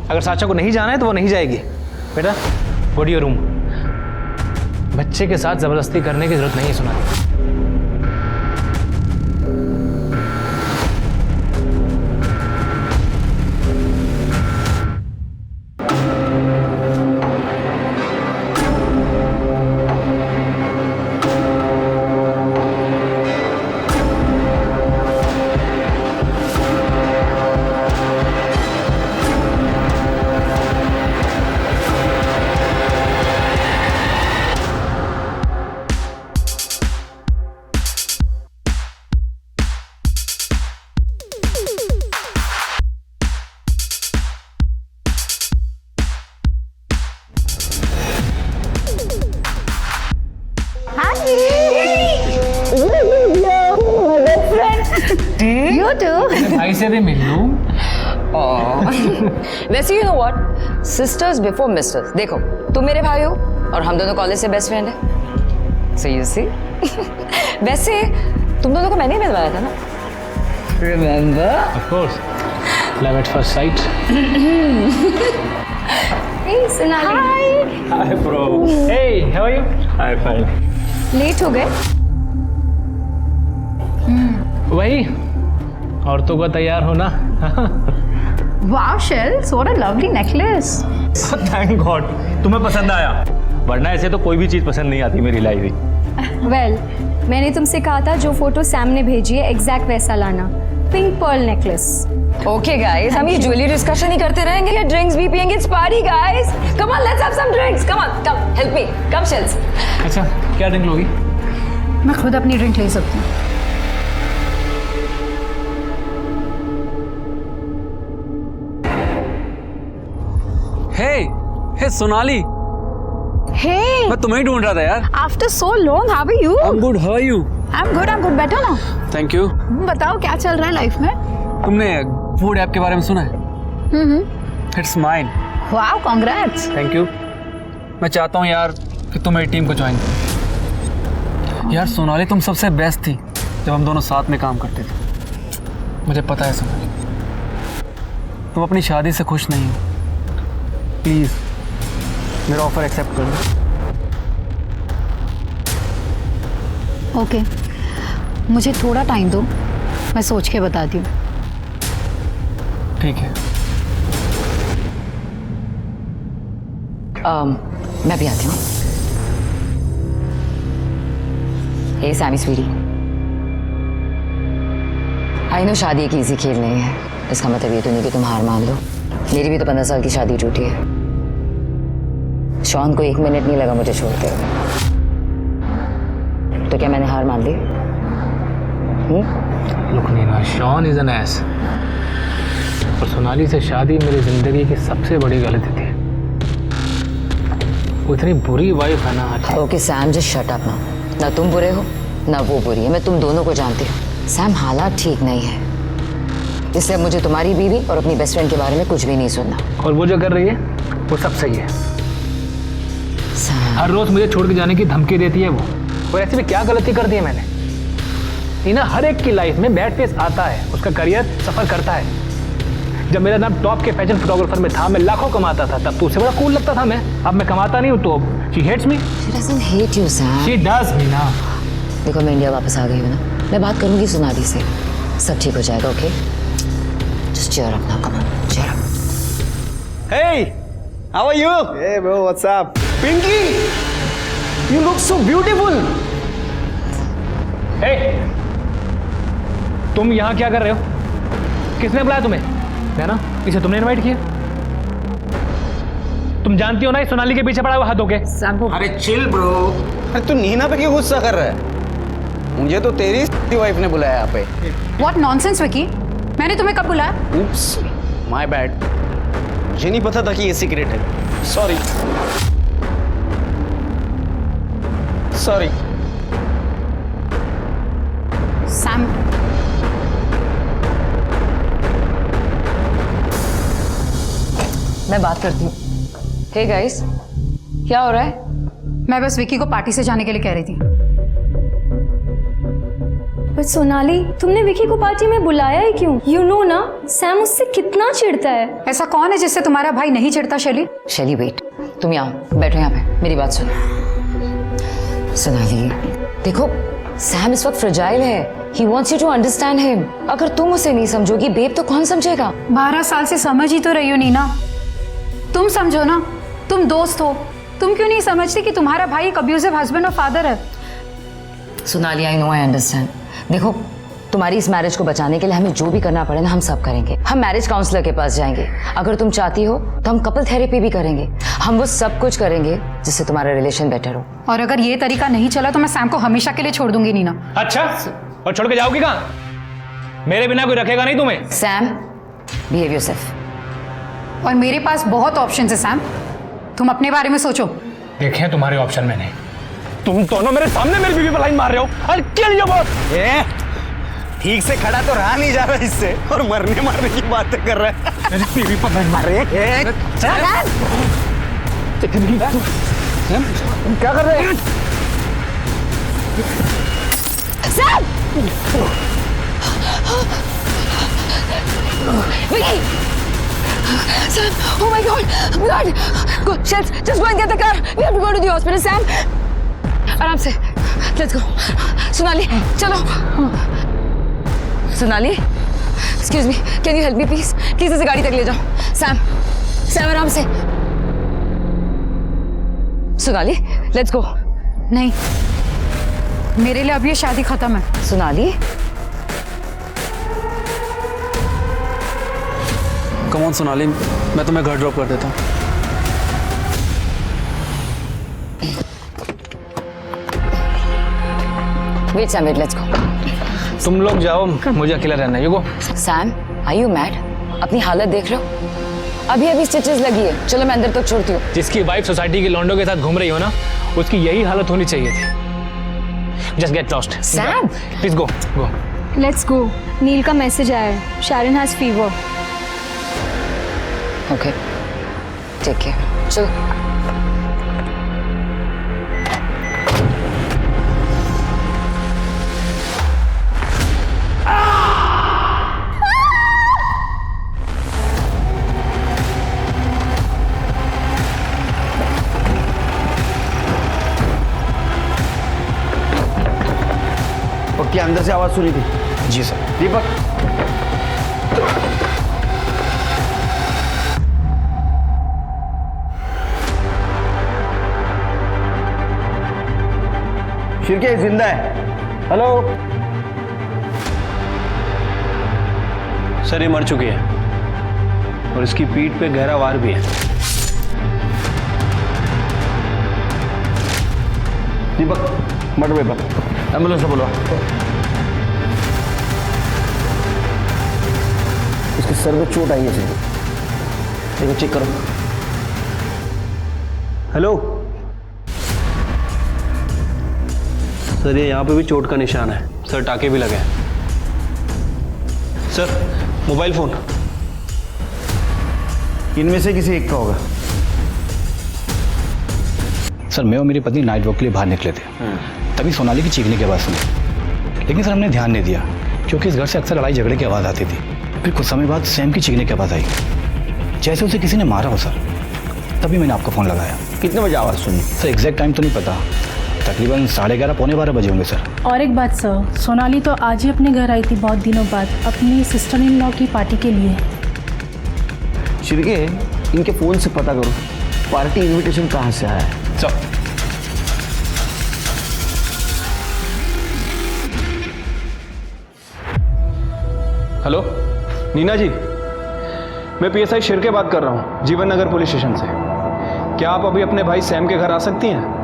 अगर साशा को नहीं जाना है तो वो नहीं जाएगी। बेटा, गो टू योर रूम। बच्चे के साथ जबरदस्ती करने की जरूरत नहीं है सोनाली। भाई से भी मिल लूं। वैसे you know what, sisters before misters. देखो, तुम मेरे भाई हो और हम दोनों कॉलेज से बेस्ट फ्रेंड है। सो यू सी वैसे तुम दोनों को मैंने ही मिलवाया था ना, remember? Of course, love at first sight. Hey Sonali. Hi bro. Hey, how are you? Hi, fine. Late हो गए? वही, औरतों का तैयार होना। Wow Shells, what a lovely necklace. Thank God तुम्हें पसंद आया, वरना ऐसे तो कोई भी चीज पसंद नहीं आती मेरी लाइफ में। वेल, मैंने तुमसे कहा था जो फोटो सैम ने भेजी है एग्जैक्ट वैसा लाना, pink pearl necklace. Okay guys, हम ये ज्वेलरी डिस्कशन ही करते रहेंगे या ड्रिंक्स भी पियेंगे? It's party guys, come on let's have some drinks, come on, come help me, come Shells. अच्छा, क्या ड्रिंक लोगी? मैं खुद अपनी ड्रिंक ले सकती हूँ। हे सोनाली। Hey, मैं तुम्हें ही ढूंढ रहा था यार। after so long, how are you? I'm good, how are you? I'm good, better ना? Thank you. बताओ क्या चल रहा है लाइफ में? तुमने फूड ऐप के बारे में सुना है? It's mine. Wow, congrats. Thank you. मैं चाहता हूँ यार कि तुम मेरी टीम को ज्वाइन करो। यार सोनाली, तुम सबसे बेस्ट थी जब हम दोनों साथ में काम करते थे। मुझे पता है सोनाली, तुम अपनी शादी से खुश नहीं हो। प्लीज मेरा ऑफर एक्सेप्ट कर लो। ओके, मुझे थोड़ा टाइम दो, मैं सोच के बताती हूँ। ठीक है। मैं भी आती हूँ। हे सैमी स्वीटी, आई नो शादी एक इजी खेल नहीं है, इसका मतलब ये तो नहीं कि तुम हार मान लो। मेरी भी तो 15 साल की शादी टूटी है। शॉन को 1 मिनट नहीं लगा मुझे छोड़ते हुए, तो क्या मैंने हार मान ली? Look Neena, Shawn is an ass. और सोनाली से शादी मेरी जिंदगी की सबसे बड़ी गलती थी। वो इतनी बुरी वाइफ है ना। Okay Sam, just shut up ना। ना तुम बुरे हो ना वो बुरी है, मैं तुम दोनों को जानती हूँ। सैम, हालात ठीक नहीं है, इसलिए मुझे तुम्हारी बीवी और अपनी बेस्ट फ्रेंड के बारे में कुछ भी नहीं सुनना। और वो जो कर रही है वो सब सही है। हर रोज मुझे छोड़ के जाने की धमकी देती है वो। और ऐसे में क्या गलती कर दी है मैंने? नीना, हर एक की लाइफ में बैड फेस आता है, उसका करियर सफर करता है। जब मेरा नाम टॉप के फैशन फोटोग्राफर में था, मैं लाखों कमाता था, तब तो उससे बड़ा कूल लगता था मैं। अब मैं कमाता नहीं हूँ तो she hates me. She doesn't hate you, Sam. She does, Neena. देखो मैं इंडिया वापस आ गई हूँ ना, मैं बात करूंगी सोनाली से, सब ठीक हो जाएगा। Okay, just cheer up now, come on, cheer up. Hey, how are you? Hey bro, what's up? Pinky, you look so beautiful. Hey, तुम यहाँ क्या कर रहे हो? किसने बुलाया तुम्हें? है ना, इसे तुमने इनवाइट किया? तुम जानती हो ना ये सोनाली के पीछे पड़ा हुआ हाथ होके। अरे चिल ब्रो। अरे तू नीना पे क्यों गुस्सा कर रहा है? मुझे तो तेरी वाइफ ने बुलाया यहाँ पे। What nonsense, Vicky? मैंने तुम्हें कब बुलाया? Oops, my bad. मुझे नहीं पता था कि ये सीक्रेट है। सॉरी। सॉरी। सैम, मैं बात करती हूँ। हे गाइस, क्या हो रहा है? मैं बस विकी को पार्टी से जाने के लिए कह रही थी। पर सोनाली, तुमने विकी को पार्टी में बुलाया ही क्यों? यू नो ना, सैम उससे कितना चिढ़ता है। ऐसा कौन है जिससे तुम्हारा भाई नहीं चिढ़ता? शैली वेट, तुम यहाँ बैठो, यहाँ पे मेरी बात सुनो। सोनाली देखो, सैम इस वक्त फ्रजाइल है। He wants you to understand him. अगर तुम उसे नहीं समझोगी बेब तो कौन समझेगा? 12 साल से समझ ही तो रही हो नीना। तुम समझो ना, तुम दोस्त हो। तुम क्यों नहीं समझती कि तुम्हारा भाई एक अब्यूजिव हस्बैंड और फादर है? Sonali, I know, I understand. देखो, तुम्हारी इस मैरिज को बचाने के लिए हमें जो भी करना पड़े ना, हम सब करेंगे। हम मैरिज काउंसलर के पास जाएंगे। अगर तुम चाहती हो तो हम कपल थेरेपी भी करेंगे। हम वो सब कुछ करेंगे जिससे तुम्हारा रिलेशन बेटर हो। और अगर ये तरीका नहीं चला तो मैं सैम को हमेशा के लिए छोड़ दूंगी नीना। अच्छा, और छोड़ के जाओगी कहाँ? मेरे बिना कोई रखेगा नहीं तुम्हें। Sam, behave yourself. और मेरे पास बहुत ऑप्शन है सैम, तुम अपने बारे में सोचो। देखे तुम्हारे ऑप्शन मैंने। तुम दोनों मेरे सामने मेरी बीवी पर लाइन मार रहे हो। I'll kill you both। ठीक से खड़ा तो रहा नहीं जा रहा इससे, और मरने मारने की बातें कर रहा है। मेरी बीवी पर लाइन मार रहे हैं। क्या कर रहे हैं? Vicky! Sam! Oh my God! Blood! Go, Shells! Just go and get the car. We have to go to the hospital, Sam. आराम से. Let's go. सोनाली, चलो. Sonali, excuse me. Can you help me, please? Please इसे गाड़ी तक ले जाओ. Sam, Sam आराम से. Sonali, let's go. नहीं, मेरे लिए अब ये शादी खत्म है। सोनाली. कम ऑन सोनाली, मैं तुम्हें घर ड्रॉप कर देता हूँ। Wait, Sam, wait, let's go. तुम लोग जाओ, मुझे अकेला रहना है। You go. Sam, are you mad? अपनी हालत देख रहे हो? अभी स्टिचेस लगी है। चलो मैं अंदर तक छोड़ती हूँ। जिसकी वाइफ सोसाइटी के लॉन्डो के साथ घूम रही हो ना, उसकी यही हालत होनी चाहिए थी। Just get lost. Sam, please go, go. Let's go. नील का मैसेज आया है। Sharon has fever. Okay. Take care. चलो। पक्की अंदर से आवाज सुनी थी? जी सर। दीपक, शिरके जिंदा है। हेलो सर, ये मर चुकी है और इसकी पीठ पे गहरा वार भी है। दीपक, मर्डर वेपन, एम्बुलेंस से बुलवा। इसके सर पे चोट आई है सीधे। देखो, चेक करो। हेलो सर, ये यहाँ पे भी चोट का निशान है सर, टाके भी लगे हैं। सर, मोबाइल फोन इनमें से किसी एक का होगा। सर, मैं और मेरी पत्नी नाइट वॉक के लिए बाहर निकले थे, तभी सोनाली की चीखने की आवाज़ सुनी। लेकिन सर हमने ध्यान नहीं दिया क्योंकि इस घर से अक्सर लड़ाई झगड़े की आवाज़ आती थी। फिर कुछ समय बाद सैम की चीखने की आवाज़ आई, जैसे उसे किसी ने मारा हो सर। तभी मैंने आपको फ़ोन लगाया। कितने बजे आवाज़ सुनी? सर एग्जैक्ट टाइम तो नहीं पता, तकरीबन 11:30 पौने 12 बजे होंगे सर। और एक बात सर, सोनाली तो आज ही अपने घर आई थी बहुत दिनों बाद अपनी सिस्टर इन लॉ की पार्टी के लिए। शिर्के, इनके फ़ोन से पता करो पार्टी इनविटेशन कहाँ से आया है। चल। हेलो नीना जी, मैं पीएसआई शिर्के बात कर रहा हूँ जीवन नगर पुलिस स्टेशन से। क्या आप अभी अपने भाई सैम के घर आ सकती हैं?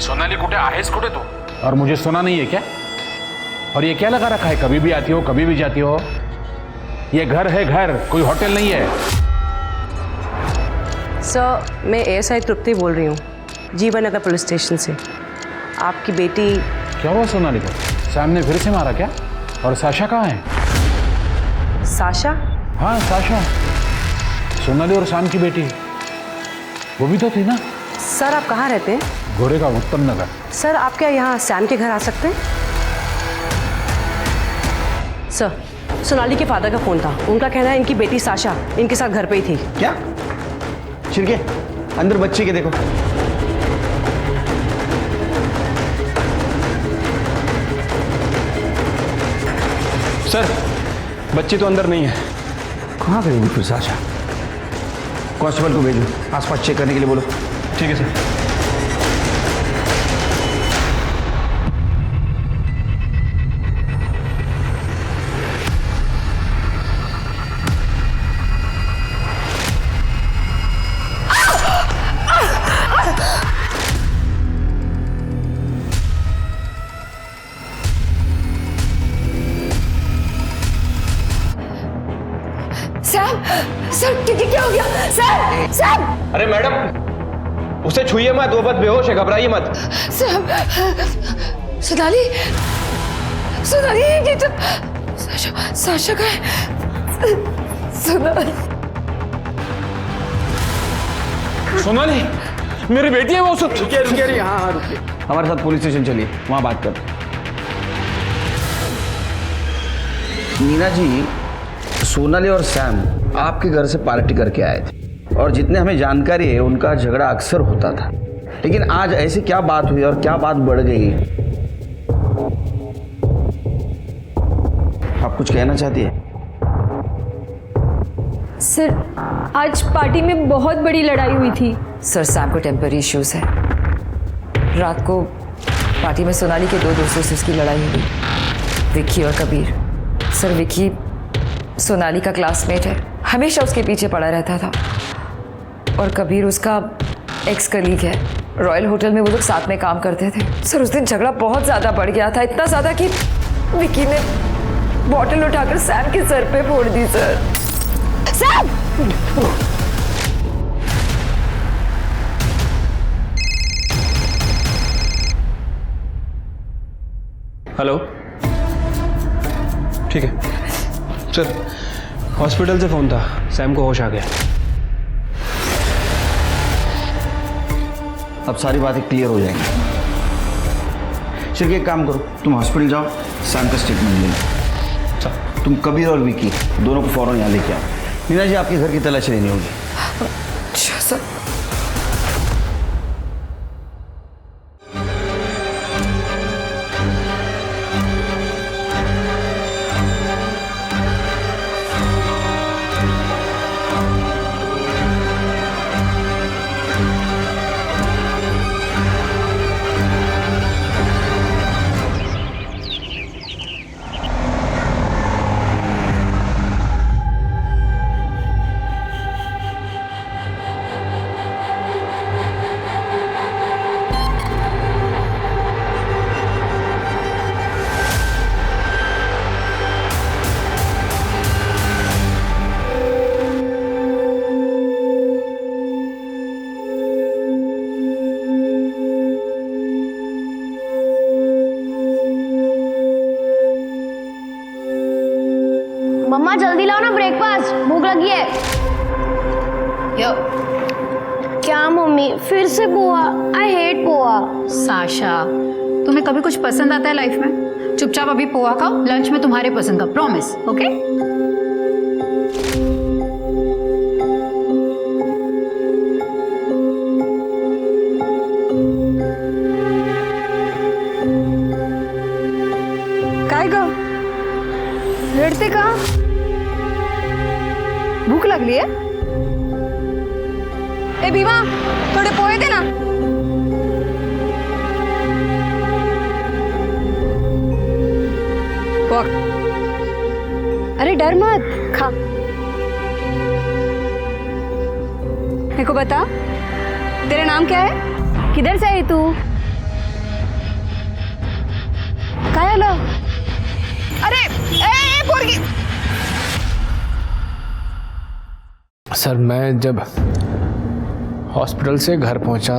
सोनाली कुठे आहेस कुठे तू? और मुझे सुना नहीं है क्या? और ये क्या लगा रखा है, कभी भी आती हो कभी भी जाती हो? ये घर है, घर, कोई होटल नहीं है। सर, मैं एएसआई तृप्ति बोल रही हूँ जीवन नगर पुलिस स्टेशन से। आपकी बेटी। क्या हुआ सोनाली को? सैम ने फिर से मारा क्या? और साशा कहाँ है? साशा? हाँ साशा, सोनाली और सैम की बेटी, वो भी तो थी ना। सर आप कहाँ रहते हैं? गोरेगांव उत्तम नगर। सर आप क्या यहाँ सैम के घर आ सकते हैं? सर, सोनाली के फादर का फोन था, उनका कहना है इनकी बेटी साशा इनके साथ घर पे ही थी। क्या? शिर्के, अंदर बच्चे के देखो। सर, बच्ची तो अंदर नहीं है। कहाँ गई फिर साशा? कांस्टेबल को भेजो, आसपास चेक करने के लिए बोलो। ठीक है सर। सैम, सर क्या हो गया? Sam, Sam! अरे मैडम, उसे छुइए मत, वो बहुत बेहोश है, घबराइए मत। सैम, सोनाली, सोनाली ये तो साशा, साशा का है। सोनाली, सोनाली, मेरी बेटी है वो। रुकिए रुकिए, हाँ हाँ रुकिए। हमारे साथ पुलिस स्टेशन चलिए, वहाँ बात कर। नीना जी, सोनाली और सैम आपके घर से पार्टी करके आए थे और जितने हमें जानकारी है उनका झगड़ा अक्सर होता था, लेकिन आज ऐसी क्या बात हुई और क्या बात बढ़ गई? आप कुछ कहना चाहती है? सर, आज पार्टी में बहुत बड़ी लड़ाई हुई थी। सर, सैम को टेम्पररी इश्यूज है। रात को पार्टी में सोनाली के दो दोस्तों से उसकी लड़ाई हुई, विक्की और कबीर। सर, विक्की सोनाली का क्लासमेट है, हमेशा उसके पीछे पड़ा रहता था, और कबीर उसका एक्स कलीग है। रॉयल होटल में वो लोग साथ में काम करते थे। सर, उस दिन झगड़ा बहुत ज़्यादा बढ़ गया था, इतना ज़्यादा कि विक्की ने बॉटल उठाकर सैम के सर पे फोड़ दी। Sir, Sam! हेलो, ठीक है सर, हॉस्पिटल से फोन था, सैम को होश आ गया। अब सारी बातें क्लियर हो जाएंगी। शिर्के, एक काम करो, तुम हॉस्पिटल जाओ, सैम का स्टेटमेंट ले लो। तुम कबीर और विकी दोनों को फौरन यहाँ लेके आओ। नीना जी, आपके घर की तलाशी लेनी होगी। अच्छा सर। मम्मा जल्दी लाओ ना ब्रेकफास्ट, भूख लगी है। यो। क्या मम्मी, फिर से poha? I hate poha. Sasha, तुम्हें कभी कुछ पसंद आता है लाइफ में? चुपचाप अभी पोहा खाओ, लंच में तुम्हारे पसंद का, प्रॉमिस, ओके? लागली आहे? ए भीमा, थोडे पोहे दे ना. बघ. अरे डर मत, खा. मेरे को बता, तेरा नाम क्या है? किधर से आई तू? काय आलं? अरे ए पोरगी. सर मैं जब हॉस्पिटल से घर पहुंचा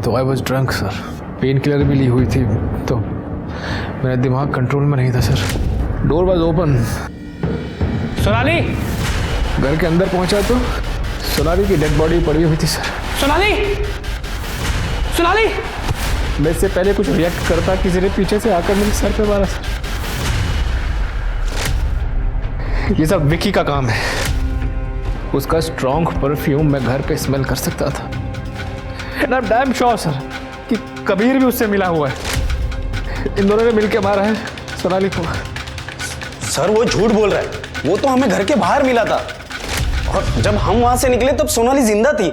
तो I was drunk sir. Pain killer भी ली हुई थी तो मेरा दिमाग कंट्रोल में नहीं था sir. Door was open. Sonali. घर के अंदर पहुंचा तो सोनाली की डेड बॉडी पड़ी हुई थी सर. सोनाली, सोनाली. मैं इससे पहले कुछ रिएक्ट करता, किसी ने पीछे से आकर मेरे सर पे मारा सर. ये सब विकी का काम है. उसका स्ट्रॉन्ग परफ्यूम मैं घर पे स्मेल कर सकता था. And I am damn sure sir कि कबीर भी उससे मिला हुआ है. इन दोनों ने मिलकर मारा है सोनाली को. सर वो झूठ बोल रहा है. वो तो हमें घर के बाहर मिला था और जब हम वहां से निकले तब सोनाली जिंदा थी.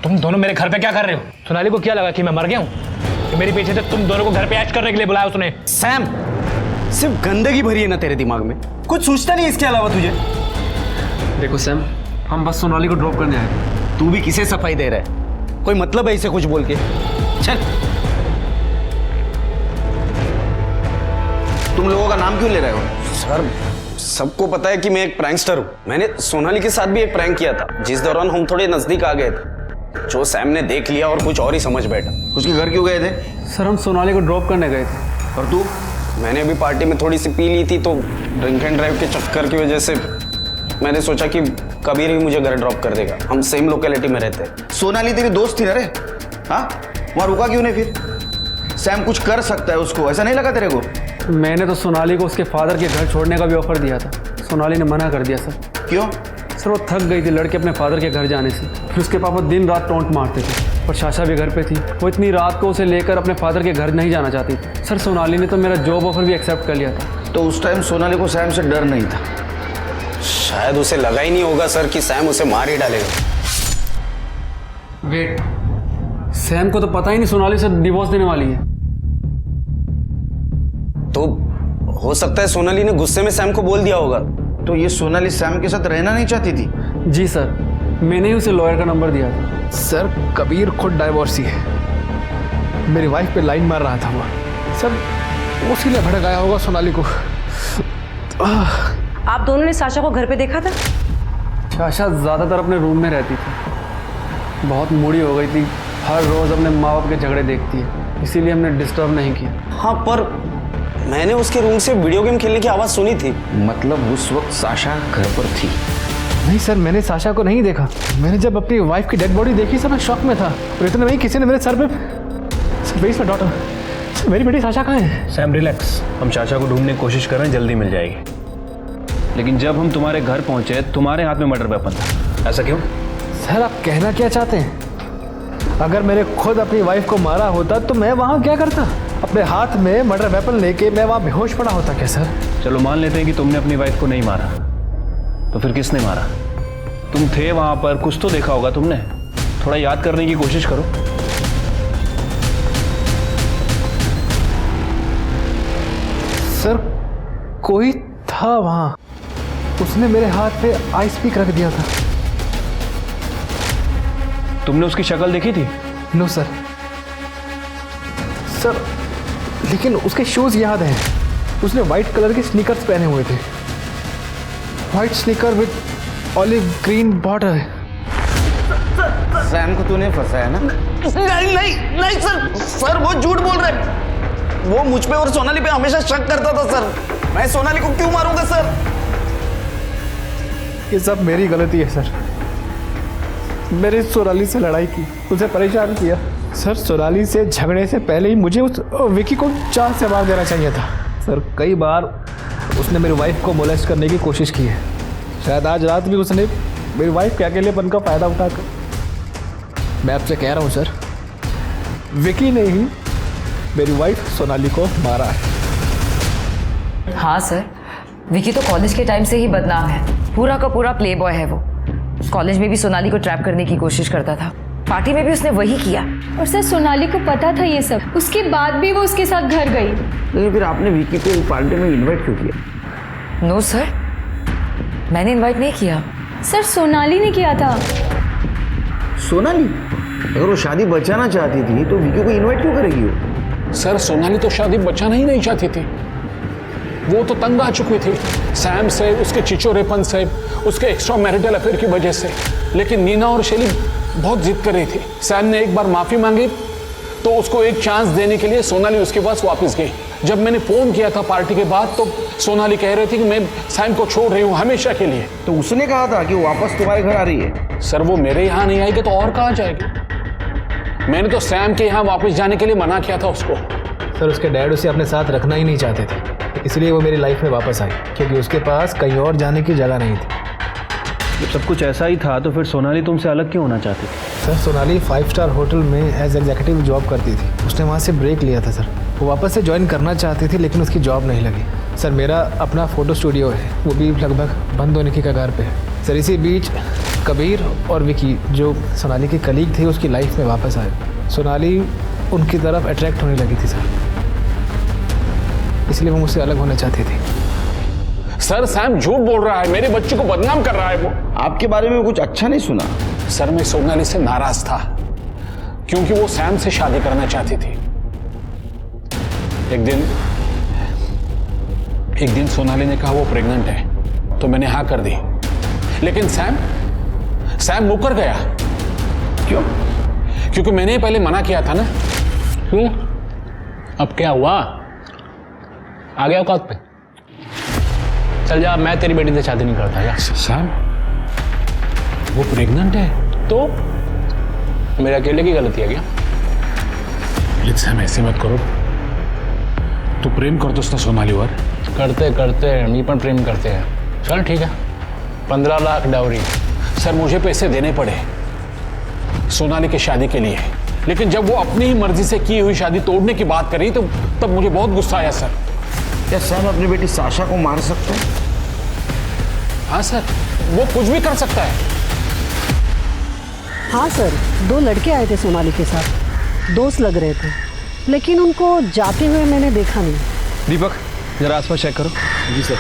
तुम दोनों मेरे घर पे क्या कर रहे हो? सोनाली को क्या लगा कि मैं मर गया हूँ? कि मेरे पीछे से तुम दोनों को घर पे ऐश करने के लिए बुलाया उसने? सैम, सिर्फ गंदगी भरी है ना तेरे दिमाग में, कुछ सोचता नहीं इसके अलावा तुझे? देखो सैम, हम बस सोनाली को ड्रॉप करने आए. तू भी किसे सफाई दे रहा है? कोई मतलब है इसे कुछ बोल के? चल. तुम लोगों का नाम क्यों ले रहे हो? सर सबको पता है कि मैं एक प्रैंकस्टर हूँ. मैंने सोनाली के साथ भी एक प्रैंक किया था जिस दौरान हम थोड़े नजदीक आ गए थे. जो सैम ने देख लिया और कुछ और ही समझ बैठा. उसके घर क्यों गए थे? सर हम सोनाली को ड्रॉप करने गए थे. और तू? मैंने अभी पार्टी में थोड़ी सी पी ली थी तो ड्रिंक एंड ड्राइव के चक्कर की वजह से मैंने सोचा कि कबीर भी मुझे घर ड्रॉप कर देगा. हम सेम लोकेलिटी में रहते हैं. सोनाली तेरी दोस्त थी ना रे? हाँ, वहाँ रुका क्यों नहीं फिर? सैम कुछ कर सकता है उसको, ऐसा नहीं लगा तेरे को? मैंने तो सोनाली को उसके फादर के घर छोड़ने का भी ऑफर दिया था. सोनाली ने मना कर दिया सर. क्यों? सर वो थक गई थी लड़के अपने फादर के घर जाने से. फिर उसके पापा दिन रात टोंट मारते थे और शाशा भी घर पे थी. वो इतनी रात को उसे लेकर अपने फादर के घर नहीं जाना चाहती थी. सर सोनाली ने तो मेरा जॉब ऑफर भी एक्सेप्ट कर लिया था. तो उस टाइम सोनाली को सैम से डर नहीं था? शायद उसे लगा ही नहीं होगा सर कि सैम उसे मार ही डालेगा. वेट, सैम को तो पता ही नहीं सोनाली से डिवोर्स देने वाली है. तो हो सकता है सोनाली ने गुस्से में सैम को बोल दिया होगा. तो ये सोनाली सैम के साथ रहना नहीं चाहती थी? जी सर, मैंने ही उसे लॉयर का नंबर दिया था. सर कबीर खुद डाइवोर्सी है. मेरी वाइफ पे लाइन मार रहा था वो. सर उसी लिए भड़क आया होगा सोनाली को. आप दोनों ने साशा को घर पे देखा था? शाशा ज़्यादातर अपने रूम में रहती थी. बहुत मूडी हो गई थी. हर रोज़ अपने माँ बाप के झगड़े देखती है, इसीलिए हमने डिस्टर्ब नहीं किया. हाँ पर मैंने उसके रूम से वीडियो गेम खेलने की आवाज़ सुनी थी. मतलब उस वक्त साशा घर पर थी? नहीं सर, मैंने साशा को नहीं देखा. मैंने जब अपनी वाइफ की डेड बॉडी देखी सर मैं शॉक में था. और इतना नहीं, किसी ने मेरे सर पे, sir where is my daughter, sir मेरी बेटी साशा कहाँ है? सैम रिलैक्स, हम साशा को ढूंढने की कोशिश कर रहे हैं, जल्दी मिल जाएगी. लेकिन जब हम तुम्हारे घर पहुंचे तुम्हारे हाथ में मर्डर वेपन था. ऐसा क्यों? सर आप कहना क्या चाहते हैं? अगर मैंने खुद अपनी वाइफ को मारा होता तो मैं वहाँ क्या करता? अपने हाथ में मर्डर वेपन लेके मैं वहाँ बेहोश पड़ा होता क्या सर? चलो मान लेते हैं कि तुमने अपनी वाइफ को नहीं मारा, तो फिर किसने मारा? तुम थे वहां पर, कुछ तो देखा होगा तुमने. थोड़ा याद करने की कोशिश करो. सर कोई था वहां. उसने मेरे हाथ पे आइस पिक रख दिया था. तुमने उसकी शक्ल देखी थी? No sir. सर लेकिन उसके शूज याद हैं. उसने व्हाइट कलर के स्नीकर्स पहने हुए थे. White sneaker with olive green border. Sam को तूने फंसाया ना? नहीं नहीं नहीं सर, सर वो झूठ बोल रहे हैं. वो मुझ पे और सोनाली पे हमेशा शक करता था सर. मैं सोनाली को क्यों मारूंगा सर? ये सब मेरी गलती है सर. मैंने सोनाली से लड़ाई की, उसे परेशान किया. सर सोनाली से झगड़े से पहले ही मुझे उस विकी को चार से मार देना चाहिए था. सर कई बार उसने मेरी वाइफ को मोलेस्ट करने की कोशिश की है. शायद आज रात भी उसने मेरी वाइफ के अकेलेपन का फायदा उठाकर. मैं आपसे कह रहा हूँ सर, विकी ने ही मेरी वाइफ सोनाली को मारा है. हाँ सर, विकी तो कॉलेज के टाइम से ही बदनाम है, पूरा का पूरा प्ले बॉय है वो। कॉलेज में भी सोनाली को ट्रैप करने की कोशिश करता था, पार्टी में भी उसने वही किया। और सर सोनाली को पता था ये सब, उसके बाद भी वो उसके साथ घर गई। लेकिन फिर आपने विकी को पार्टी में इनवाइट क्यों किया? नो सर, मैंने इनवाइट नहीं किया। सर सोनाली ने किया था। सोनाली? अगर वो शादी बचाना चाहती थी तो विकी को इनवाइट क्यों करेगी वो? सर सोनाली तो शादी बचाना ही नहीं चाहती थी, वो तो तंग आ चुकी थी सैम से, उसके चिचोरेपन से, उसके एक्स्ट्रा मैरिटल अफेयर की वजह से। लेकिन नीना और शैली बहुत जिद कर रही थी। सैम ने एक बार माफी मांगी तो उसको एक चांस देने के लिए सोनाली उसके पास वापस गई। जब मैंने फोन किया था पार्टी के बाद तो सोनाली कह रही थी कि मैं सैम को छोड़ रही हूँ हमेशा के लिए। तो उसने कहा था कि वो वापस तुम्हारे घर आ रही है? सर वो मेरे यहाँ नहीं आएगी तो और कहाँ जाएगी? मैंने तो सैम के यहाँ वापस जाने के लिए मना किया था उसको। सर उसके डैड उसे अपने साथ रखना ही नहीं चाहते थे, इसलिए वो मेरी लाइफ में वापस आई, क्योंकि उसके पास कहीं और जाने की जगह नहीं थी। जब सब कुछ ऐसा ही था तो फिर सोनाली तुमसे अलग क्यों होना चाहती थी? सर सोनाली 5 स्टार होटल में एज एग्जीक्यूटिव जॉब करती थी, उसने वहाँ से ब्रेक लिया था सर। वो वापस से ज्वाइन करना चाहती थी लेकिन उसकी जॉब नहीं लगी। सर मेरा अपना फ़ोटो स्टूडियो है, वो भी लगभग बंद होने की कगार पे है। सर इसी बीच कबीर और विकी जो सोनाली के कलीग थे उसकी लाइफ में वापस आए। सोनाली उनकी तरफ अट्रैक्ट होने लगी थी सर, इसलिए वो मुझसे अलग होना चाहती थी। सर सैम झूठ बोल रहा है, मेरे बच्चे को बदनाम कर रहा है वो। आपके बारे में कुछ अच्छा नहीं सुना। सर मैं सोनाली से नाराज था क्योंकि वो सैम से शादी करना चाहती थी। एक दिन सोनाली ने कहा वो प्रेग्नेंट है तो मैंने हाँ कर दी, लेकिन सैम मुकर गया। क्यों? क्योंकि मैंने पहले मना किया था ना। क्यों? अब क्या हुआ? आ गया औकात पे? चल जा, मैं तेरी बेटी से शादी नहीं करता यार। सैम वो प्रेग्नेंट है तो मेरे अकेले की गलती है क्या? लेकिन सैम ऐसे मत करो, तू प्रेम करतोस ना सोनालीवर? करते मी पण प्रेम करते हैं। चल ठीक है, 15 लाख डाउरी। सर मुझे पैसे देने पड़े सोनाली की शादी के लिए, लेकिन जब वो अपनी ही मर्जी से की हुई शादी तोड़ने की बात करी तो तब मुझे बहुत गुस्सा आया सर। क्या सैम अपनी बेटी साशा को मार सकता है? हाँ सर, वो कुछ भी कर सकता है। हाँ सर, 2 लड़के आए थे सोनाली के साथ, दोस्त लग रहे थे, लेकिन उनको जाते हुए मैंने देखा नहीं। दीपक जरा आसपास चेक करो। जी सर।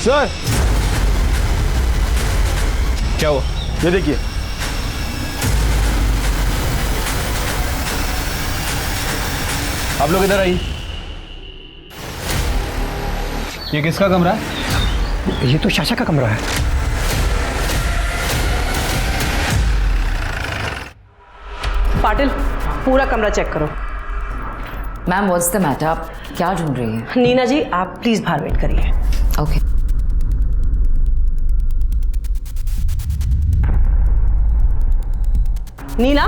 सर क्या हुआ? ये देखिए। आप लोग इधर आइए। ये किसका कमरा है? ये तो साशा का कमरा है। पाटिल पूरा कमरा चेक करो। मैम व्हाट्स द मैटर, आप क्या ढूंढ रही हैं? नीना जी आप प्लीज बाहर वेट करिए। ओके। नीना।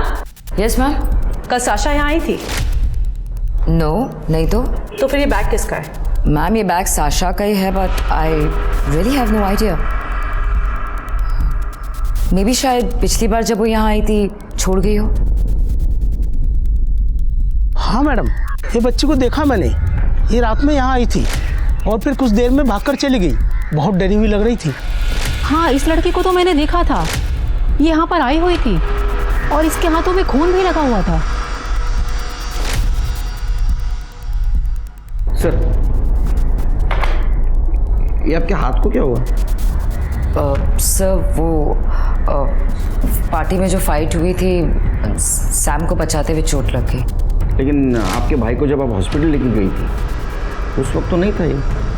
Yes ma'am. कल साशा यहाँ आई थी? नो नहीं तो फिर ये बैग किसका है? मैम ये बैग साशा का ही है, but I really have no idea. Maybe शायद पिछली बार जब वो यहाँ आई थी छोड़ गई हो। हाँ मैडम, ये बच्ची को देखा मैंने, ये रात में यहाँ आई थी और फिर कुछ देर में भागकर चली गई। बहुत डरी हुई लग रही थी। हाँ इस लड़की को तो मैंने देखा था, ये यहाँ पर आई हुई थी और इसके हाथों में खून भी लगा हुआ था। सर ये आपके हाथ को क्या हुआ? सर वो पार्टी में जो फाइट हुई थी सैम को बचाते हुए चोट लग गई। लेकिन आपके भाई को जब आप हॉस्पिटल लेके गई थी उस वक्त तो नहीं था ये,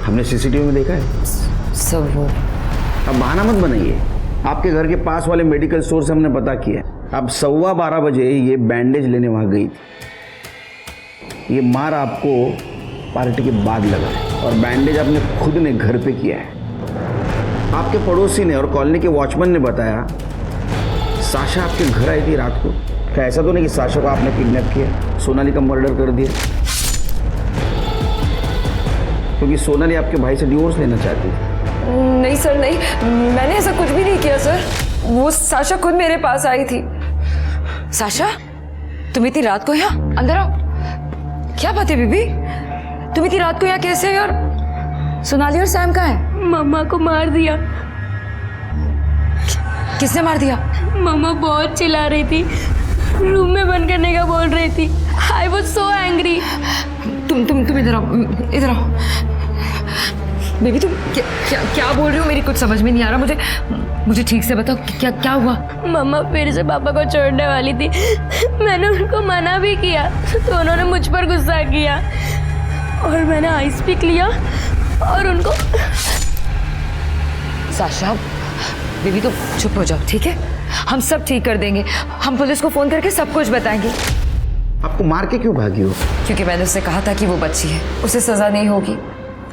हमने सीसीटीवी में देखा है। सर वो अब बहाना मत बनाइए, आपके घर के पास वाले मेडिकल स्टोर से हमने पता किया। अब 12:15 बजे ये बैंडेज लेने वहाँ गई थी। ये मार आपको पार्टी के बाद लगा है और बैंडेज आपने खुद ने घर पे किया है। आपके पड़ोसी ने और कॉलोनी के वॉचमैन ने बताया साशा आपके घर आई थी रात को। क्या ऐसा तो नहीं कि साशा को आपने किडनैप किया, सोनाली का मर्डर कर दिया? क्योंकि सोनाली आपके भाई से डिवोर्स लेना चाहती थी। नहीं सर नहीं, मैंने ऐसा कुछ भी नहीं किया सर। वो साशा खुद मेरे पास आई थी। साशा, तुम इतनी रात को यहाँ? अंदर आओ। क्या बात है बीबी, तुम इतनी रात को यहाँ कैसे हो? और सोनाली और सैम कहाँ है? मम्मा को मार दिया। किसने मार दिया? मम्मा बहुत चिल्ला रही थी, रूम में बंद करने का बोल रही थी। I was so angry. तुम इधर आओ, इधर आओ। बेबी तुम क्या बोल रही हो? मेरी कुछ समझ में नहीं आ रहा। मुझे ठीक से बताओ, क्या हुआ? मम्मा फिर से पापा को छोड़ने वाली थी। मैंने उनको मना भी किया तो उन्होंने मुझ पर गुस्सा किया और मैंने आइस पिक लिया और उनको। साशा, बेबी तुम चुप हो जाओ, ठीक है? हम सब ठीक कर देंगे। हम पुलिस को फोन करके सब कुछ बताएंगे। आपको मार के क्यों भागी हो? क्योंकि मैंने उससे कहा था कि वो बच्ची है, उसे सजा नहीं होगी,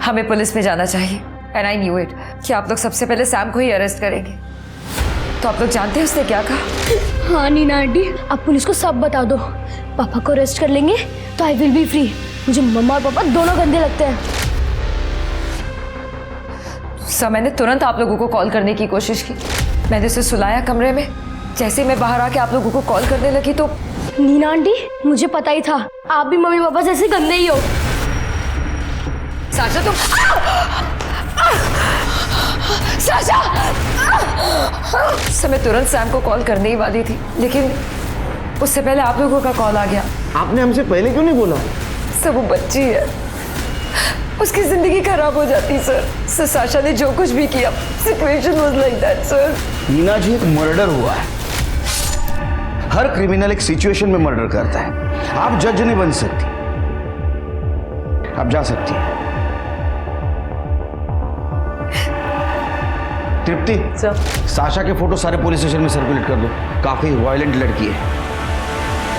हमें पुलिस में जाना चाहिए। एंड आई न्यू इट कि आप लोग सबसे पहले सैम को ही अरेस्ट करेंगे। तो आप लोग जानते हैं उसने क्या कहा? हाँ नीना आंटी, आप पुलिस को सब बता दो। पापा को अरेस्ट कर लेंगे तो आई विल बी फ्री। मुझे मम्मा और पापा दोनों गंदे लगते हैं। सर, मैंने तुरंत आप लोगों को कॉल करने की कोशिश की। मैंने उसे सुलाया कमरे में। जैसे ही मैं बाहर आके आप लोगों को कॉल करने लगी तो नीना आंटी, मुझे पता ही था आप भी मम्मी पापा जैसे गंदे ही हो। साशा तुम साशा! सर, मैं तुरंत सैम को कॉल करने ही वाली थी, लेकिन उससे पहले आप लोगों का कॉल आ गया। आपने हमसे पहले क्यों नहीं बोला? सर, वो बच्ची है, उसकी जिंदगी खराब हो जाती सर। साशा ने जो कुछ भी किया, situation was like that sir. Nina ji, एक मर्डर हुआ है। हर क्रिमिनल एक सिचुएशन में मर्डर करता है। आप जज नहीं बन सकती, आप जा सकती हैं। तृप्ति, साशा के फोटो सारे पुलिस स्टेशन में सर्कुलेट कर दो। काफी वायलेंट लड़की है।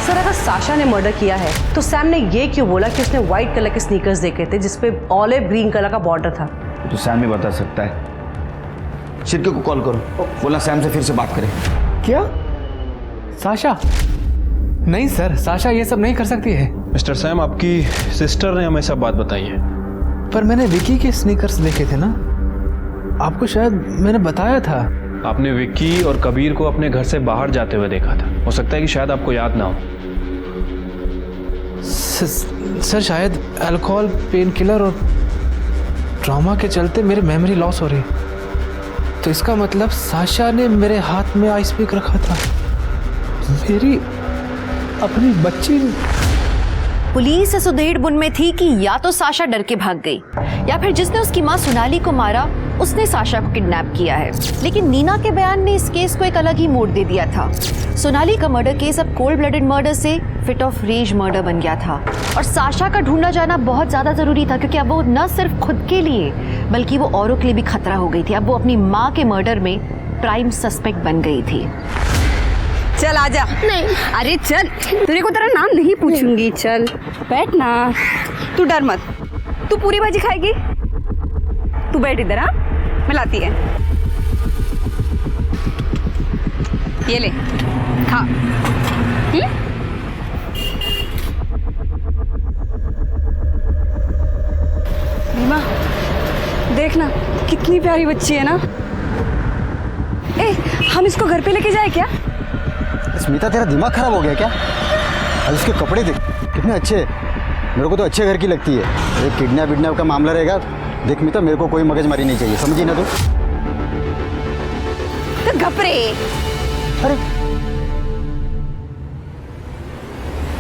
सर, अगर साशा ने मर्डर किया है तो सैम ने ये क्यों बोला कि उसने व्हाइट कलर के स्नीकर्स देखे थे जिसपे ऑलिव ग्रीन कलर का बॉर्डर था? तो सैम ही बता सकता है। शिरके को कॉल करो, बोला सैम से फिर से बात करें। क्या? साशा? नहीं सर, साशा ये सब नहीं कर सकती है। मिस्टर सैम, आपकी सिस्टर ने हमें सब बात बताई है। पर मैंने विकी के स्नीकर्स देखे थे ना, आपको शायद मैंने बताया था। आपने विक्की और कबीर को अपने घर से बाहर जाते हुए देखा था। हो सकता है कि शायद आपको याद ना हो। सर, शायद अल्कोहल, पेन किलर और ट्रॉमा के चलते मेरी मेमोरी लॉस हो रही। तो इसका मतलब साशा ने मेरे हाथ में आइस पिक रखा था। मेरी अपनी बच्ची। पुलिस इस उधेड़-बुन में थी कि या तो साशा डर के भाग गई या फिर जिसने उसकी मां सोनाली को मारा उसने साशा को किडनैप किया है। लेकिन नीना के बयान ने इस केस को एक अलग ही मोड़ दे दिया था। सोनाली का मर्डर केस अब कोल्ड ब्लडेड मर्डर से फिट ऑफ रेज मर्डर बन गया था और साशा का ढूंढा जाना बहुत ज्यादा जरूरी था, क्योंकि अब वो न सिर्फ खुद के लिए बल्कि वो औरों के लिए भी खतरा हो गई थी। अब वो अपनी माँ के मर्डर में प्राइम सस्पेक्ट बन गई थी। चल आजा। नहीं, अरे चल, तेरे को तेरा नाम नहीं पूछूंगी। चल बैठ ना, तू डर मत। तू पूरी भाजी खाएगी? तू बैठ इधर। हाँ, मैं लाती है। ये ले, खा। रीमा, देखना कितनी प्यारी बच्ची है ना। ए, हम इसको घर पे लेके जाए क्या? स्मिता, तेरा दिमाग खराब हो गया क्या? और इसके कपड़े देख कितने अच्छे हैं। मेरे को तो अच्छे घर की लगती है। एक किडनैप विडनैप का मामला रहेगा। देख मिता, मेरे को कोई मगजमारी नहीं चाहिए, समझी ना तू? तो घपरे। अरे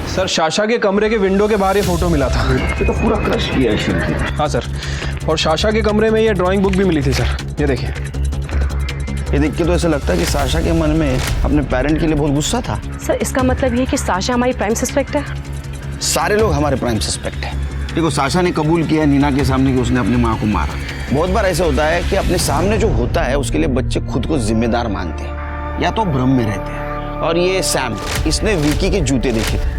सर, साशा के कमरे के विंडो के बाहर ये फोटो मिला था। ये तो पूरा क्रश किया है। हाँ सर, और साशा के कमरे में ये ड्राइंग बुक भी मिली थी सर। ये देखिए। ये देख के तो ऐसा लगता है कि साशा के मन में अपने पेरेंट के लिए बहुत गुस्सा था। सर, इसका मतलब ये है कि साशा हमारी प्राइम सस्पेक्ट है? सारे लोग हमारे प्राइम सस्पेक्ट हैं। देखो, साशा ने कबूल किया नीना के सामने कि उसने अपनी माँ को मारा। बहुत बार ऐसा होता है कि अपने सामने जो होता है उसके लिए बच्चे खुद को जिम्मेदार मानते हैं या तो भ्रम में रहते हैं। और ये सैम, इसने विकी के जूते देखे थे,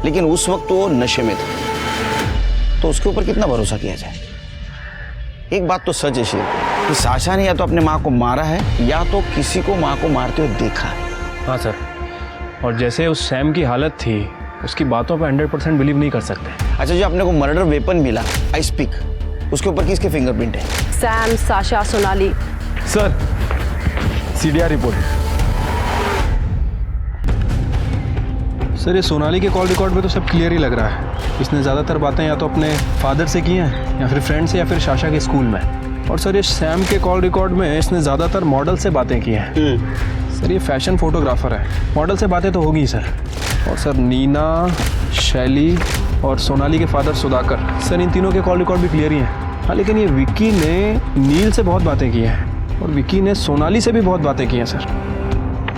लेकिन उस वक्त वो नशे में था, तो उसके ऊपर कितना भरोसा किया जाए? एक बात तो सच है शेर कि साशा ने या तो अपने माँ को मारा है या तो किसी को माँ को मारते हुए देखा है। हाँ सर, और जैसे उस सैम की हालत थी, उसकी बातों पर 100% बिलीव नहीं कर सकते। अच्छा, जो अपने को मर्डर वेपन मिला, आइस पिक, उसके ऊपर किसके फिंगरप्रिंट है? Sam, Sasha, Sonali. Sir, CDR report. Sir ये सोनाली के कॉल रिकॉर्ड में तो सब क्लियर ही लग रहा है। इसने ज़्यादातर बातें या तो अपने फादर से की हैं या फिर फ्रेंड से या फिर शाशा के स्कूल में। और सर ये सैम के कॉल रिकॉर्ड में इसने ज़्यादातर मॉडल से बातें की हैं। सर ये फैशन फोटोग्राफर है, मॉडल से बातें तो होगी सर। और सर नीना, शैली और सोनाली के फादर सुधाकर, सर इन तीनों के कॉल रिकॉर्ड भी क्लियर ही हैं। हाँ लेकिन ये विक्की ने नील से बहुत बातें की हैं और विक्की ने सोनाली से भी बहुत बातें की हैं सर।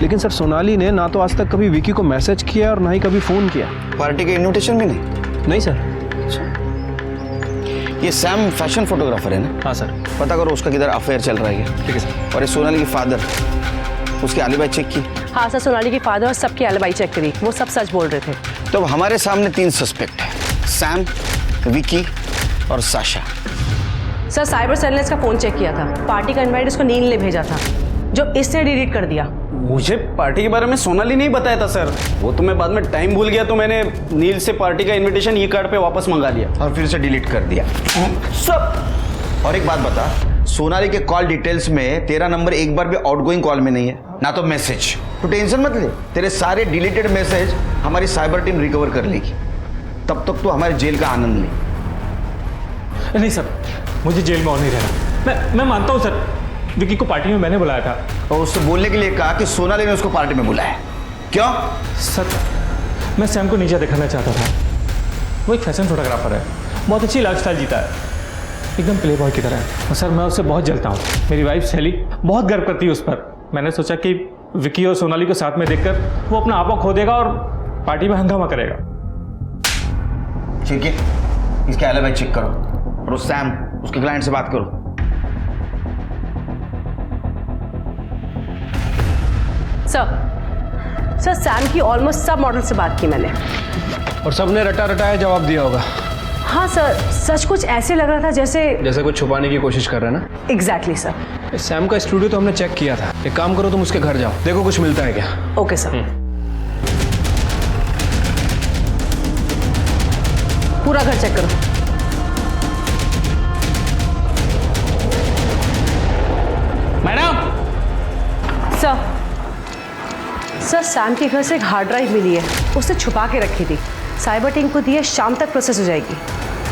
लेकिन सर सोनाली ने ना तो आज तक कभी विक्की को मैसेज किया और ना ही कभी फ़ोन किया। पार्टी का इन्विटेशन भी नहीं? नहीं सर। ये सैम फैशन फोटोग्राफर है ना? हाँ सर। पता करो उसका किधर अफेयर चल रहा है। ठीक है सर। और ये सोनाली के फादर, उसकी एलिबाई चेक की? हाँ सर, सोनाली के फादर और सबकी एलिबाई चेक करी, वो सब सच बोल रहे थे। तो अब हमारे सामने 3 सस्पेक्ट है, सैम, विकी और साशा। सर साइबर सेल ने इसका फोन चेक किया था, पार्टी का इनवाइट उसको नील ने भेजा था जो इसने डिलीट कर दिया। मुझे पार्टी के बारे में सोनाली नहीं बताया था सर, वो तो मैं बाद में टाइम भूल गया तो मैंने नील से पार्टी का इनविटेशन ई कार्ड पे वापस मंगा लिया और फिर से डिलीट कर दिया सब। और एक बात बता, सोनाली के कॉल डिटेल्स में तेरा नंबर एक बार भी आउटगोइंग कॉल में नहीं है, ना तो मैसेज। तो टेंशन मत ले, तेरे सारे डिलीटेड मैसेज हमारी साइबर टीम रिकवर कर लेगी। तब तक तो हमारे जेल का आनंद ले। नहीं सर, मुझे जेल में और नहीं रहना। मैं मानता हूँ सर, विकी को पार्टी में मैंने बुलाया था और उससे बोलने के लिए कहा कि सोनाली ने उसको पार्टी में बुलाया। क्यों? सर मैं सैम को नीचे दिखाना चाहता था। वो एक फैशन फोटोग्राफर है, बहुत अच्छी लाइफस्टाइल जीता है, एकदम प्ले बॉय की तरह है। और सर मैं उससे बहुत जलता हूँ। मेरी वाइफ शैली बहुत गर्व करती है उस पर। मैंने सोचा कि विकी और सोनाली को साथ में देखकर वो अपना आपा खो देगा और पार्टी में हंगामा करेगा। ठीक है, इसके एलिबाई चेक करो और उस सैम, उसके क्लाइंट से बात करो। सर सैम की ऑलमोस्ट सब मॉडल से बात की मैंने और सबने रटा रटाया जवाब दिया होगा। हाँ सर, सच कुछ ऐसे लग रहा था जैसे कुछ छुपाने की कोशिश कर रहे हैं ना। Exactly sir. सैम का स्टूडियो तो हमने चेक किया था। एक काम करो, तुम उसके घर जाओ, देखो कुछ मिलता है क्या। Okay sir. पूरा घर चेक करो। मैडम। सर सैम के घर से एक हार्ड ड्राइव मिली है, उसने छुपा के रखी थी। साइबर टीम को दी है, शाम तक प्रोसेस हो जाएगी।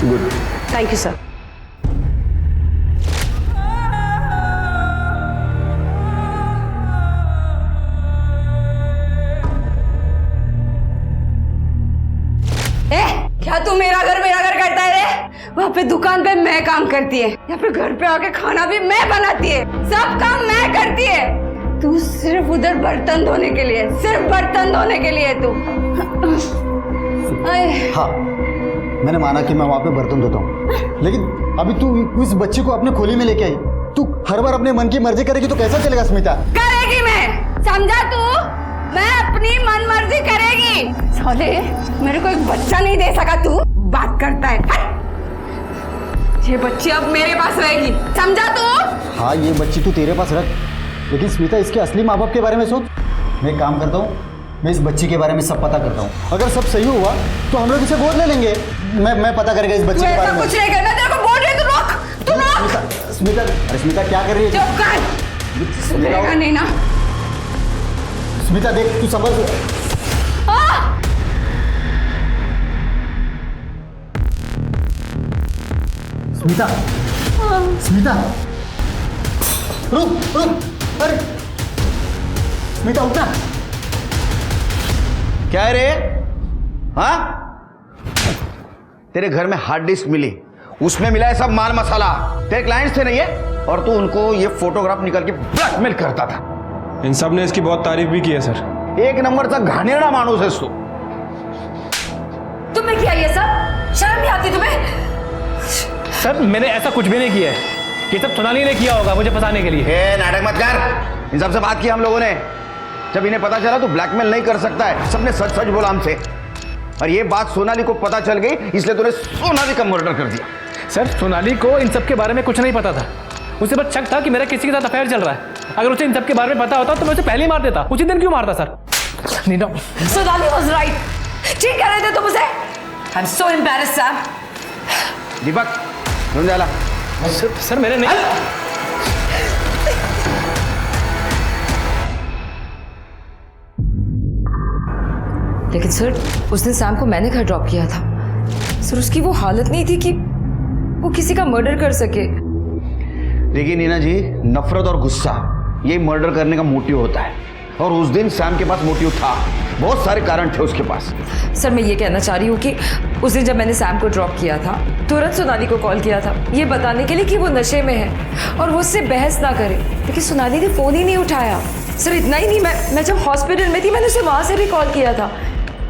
Good, thank you sir. क्या तू मेरा घर करता है रे? वहाँ पे दुकान पे मैं काम करती है, यहाँ पे घर पे आके खाना भी मैं बनाती है, सब काम मैं करती है। तू सिर्फ उधर बर्तन धोने के लिए, सिर्फ बर्तन धोने के लिए तू। हाँ, मैंने माना कि मैं वहाँ पे बर्तन धोता हूँ, लेकिन अभी तू उस बच्चे को अपने खोली में लेके आई। तू हर बार अपने मन की मर्जी करेगी तो कैसा चलेगा स्मिता? करेगी मैं, समझा तू? मैं अपनी मन मर्जी करेगी। साले, मेरे को एक बच्चा नहीं दे सका, तू बात करता है। ये बच्ची अब मेरे पास रहेगी, समझा तू? हाँ, ये बच्ची तू तेरे पास रख, लेकिन स्मिता इसके असली माँ बाप के बारे में सोच। मैं एक काम करता हूँ, मैं इस बच्ची के बारे में सब पता करता हूँ। अगर सब सही हुआ तो हम लोग इसे गोद ले लेंगे। मैं पता करेगा इस बच्ची के बारे में। कुछ नहीं करना, तेरे को बोल रही हूँ, तू रोक। स्मिता, अरे स्मिता क्या कर रही है? चुप कर, सुनेगा नहीं ना। स्मिता देख, तू समझ। स्मिता, स्मिता, रुक। अरे स्मिता उठना। क्या है रे? हाँ, तेरे घर में हार्ड डिस्क मिली, उसमें मिला है सब माल मसाला। तेरे क्लाइंट्स थे ना ये, और तू उनको ये फोटोग्राफ निकाल के ब्लैकमेल करता था। इन सब ने इसकी बहुत तारीफ भी की है सर। एक नंबर का घानेरड़ा मानुस है तू। तुमने किया ये सब? शर्म नहीं आती तुम्हें? सर मैंने ऐसा कुछ भी नहीं किया है, ये सब सोनाली ने किया होगा मुझे फंसाने के लिए। नाटक मत कर, इन सबसे बात की हम लोगों ने। जब इन्हें पता चला तो ब्लैकमेल नहीं कर सकता है, सबने सच सच बोला हमसे। और ये बात सोनाली को पता चल गई, इसलिए तूने सोनाली का मर्डर कर दिया। सर सोनाली को इन सब के बारे में कुछ नहीं पता था, उसे बस शक था कि मेरा किसी के साथ अफेयर चल रहा है। अगर उसे इन सब के बारे में पता होता तो मैं उसे पहले ही मार देता। उसी दिन क्यों मारता सर? सोनाली वाज राइट, ठीक कह रहे थे तुम उसे। I am so embarrassed sir. Deepak, रुक जाला। सर मैंने नहीं। लेकिन सर उस दिन सैम को मैंने घर ड्रॉप किया था सर। उसकी वो हालत नहीं थी कि वो किसी का मर्डर कर सके। देखिए नीना जी, नफरत और गुस्सा ये मर्डर करने का मोटिव होता है, और उस दिन सैम के पास मोटिव था, बहुत सारे कारण थे उसके पास। सर मैं ये कहना चाह रही हूँ कि उस दिन जब मैंने सैम को ड्रॉप किया था तुरंत सोनाली को कॉल किया था ये बताने के लिए कि वो नशे में है और वो उससे बहस ना करे, लेकिन सोनाली ने फ़ोन ही नहीं उठाया। सर इतना ही नहीं, मैं जब हॉस्पिटल में थी मैंने उसे वहाँ से भी कॉल किया था,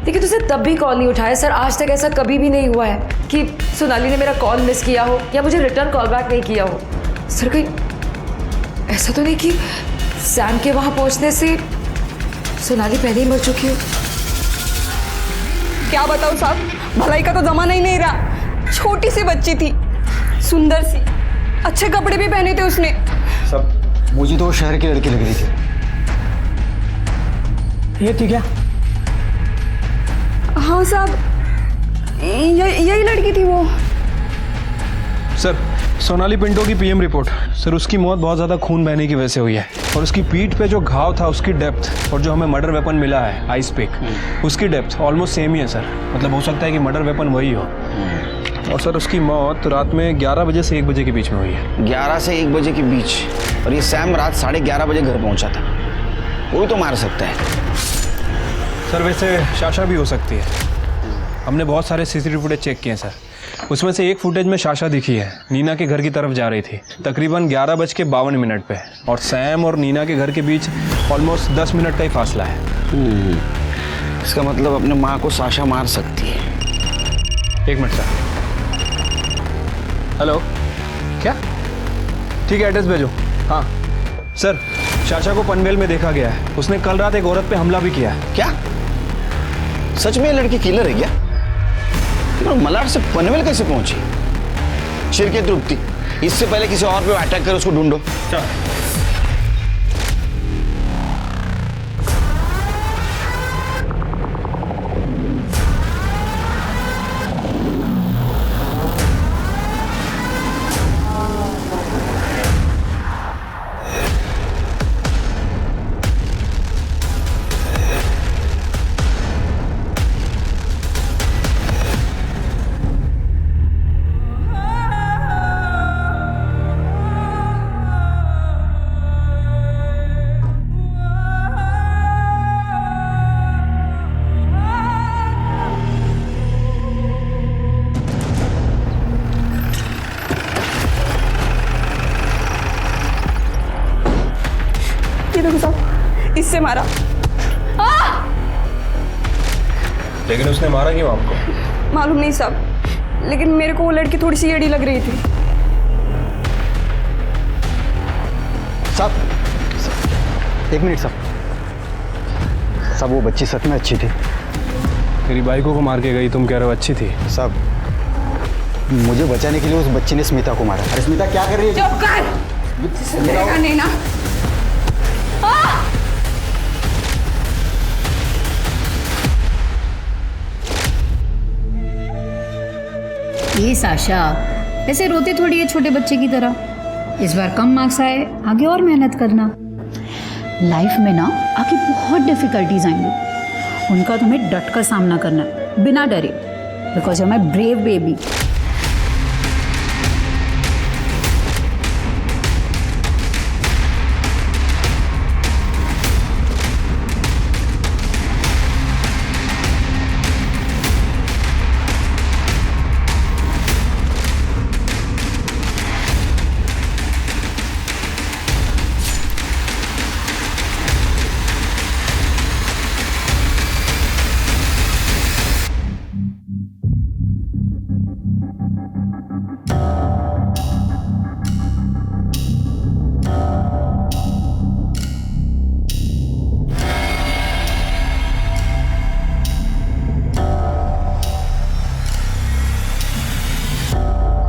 लेकिन उसे तब भी कॉल नहीं उठाया। सर आज तक ऐसा कभी भी नहीं हुआ है कि सोनाली ने मेरा कॉल मिस किया हो या मुझे रिटर्न कॉल बैक नहीं किया हो। सर कहीं ऐसा तो नहीं कि सैम के वहाँ पहुँचने से सोनाली पहले ही मर चुकी हो? क्या बताऊँ साहब, भलाई का तो जमाना ही नहीं रहा। छोटी सी बच्ची थी, सुंदर सी, अच्छे कपड़े भी पहने थे उसने। सब मुझे तो वो शहर की लड़की लग रही थी। ये थी क्या? हाँ साहब, यही लड़की थी वो। सर सोनाली पिंटो की पीएम रिपोर्ट। सर उसकी मौत बहुत ज़्यादा खून बहने की वजह से हुई है, और उसकी पीठ पे जो घाव था उसकी डेप्थ और जो हमें मर्डर वेपन मिला है आइस पिक उसकी डेप्थ ऑलमोस्ट सेम ही है सर। मतलब हो सकता है कि मर्डर वेपन वही हो। और सर उसकी मौत रात में 11 बजे से 1 बजे के बीच में हुई है। 11 से 1 बजे के बीच, और ये सैम रात 11:30 बजे घर पहुंचा था, वो भी तो मार सकता है। सर वैसे शाशा भी हो सकती है। हमने बहुत सारे सीसीटीवी फुटेज चेक किए हैं सर, उसमें से एक फुटेज में शाशा दिखी है, नीना के घर की तरफ जा रही थी तकरीबन 11:52 पे, और सैम और नीना के घर के बीच ऑलमोस्ट 10 मिनट का ही फासला है। इसका मतलब अपने माँ को साशा मार सकती है। 1 मिनट सर। हेलो, क्या? ठीक है एड्रेस भेजो। हाँ सर, शाशा को पनवेल में देखा गया है, उसने कल रात एक औरत पे हमला भी किया है। क्या सच में ये लड़की किलर है क्या? मलाड से पनवेल कैसे पहुंची? शिरके तृप्ति, इससे पहले किसी और पे अटैक कर उसको ढूंढो। इससे मारा। लेकिन उसने मारा क्यों आपको? मालूम नहीं साहब, लेकिन मेरे को वो लड़की थोड़ी सी एड़ी लग रही थी। साहब 1 मिनट साहब। साहब वो बच्ची सच में अच्छी थी। तेरी बाइकों को मार के गई, तुम कह रहे हो अच्छी थी? साहब मुझे बचाने के लिए उस बच्ची ने स्मिता को मारा। अरे स्मिता क्या कर रही है? चुप कर, नहीं ना। ये साशा ऐसे रोते थोड़ी है छोटे बच्चे की तरह। इस बार कम मार्क्स आए, आगे और मेहनत करना। लाइफ में ना आगे बहुत डिफिकल्टीज आएंगी, उनका तुम्हें डट कर सामना करना है बिना डरे, because you are my brave baby.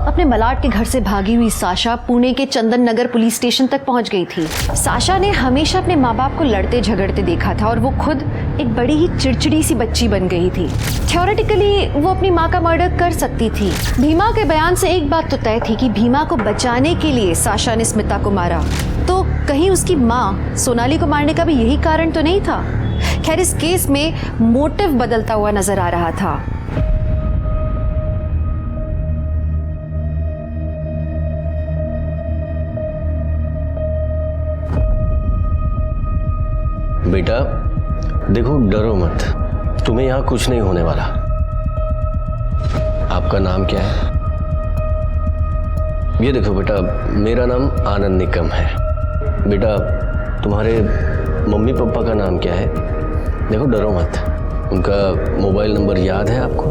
अपने मलाड के घर से भागी हुई साशा पुणे के चंदन नगर पुलिस स्टेशन तक पहुंच गई थी। साशा ने हमेशा अपने माँ बाप को लड़ते झगड़ते देखा था और वो खुद एक बड़ी ही चिड़चिड़ी सी बच्ची बन गई थी। थ्योरेटिकली वो अपनी माँ का मर्डर कर सकती थी। भीमा के बयान से एक बात तो तय थी कि भीमा को बचाने के लिए साशा ने स्मिता को मारा। तो कहीं उसकी माँ सोनाली को मारने का भी यही कारण तो नहीं था खैर इस केस में मोटिव बदलता हुआ नजर आ रहा था। बेटा देखो, डरो मत, तुम्हें यहां कुछ नहीं होने वाला। आपका नाम क्या है? ये देखो बेटा, मेरा नाम आनंद निकम है। बेटा तुम्हारे मम्मी पापा का नाम क्या है? देखो डरो मत, उनका मोबाइल नंबर याद है आपको?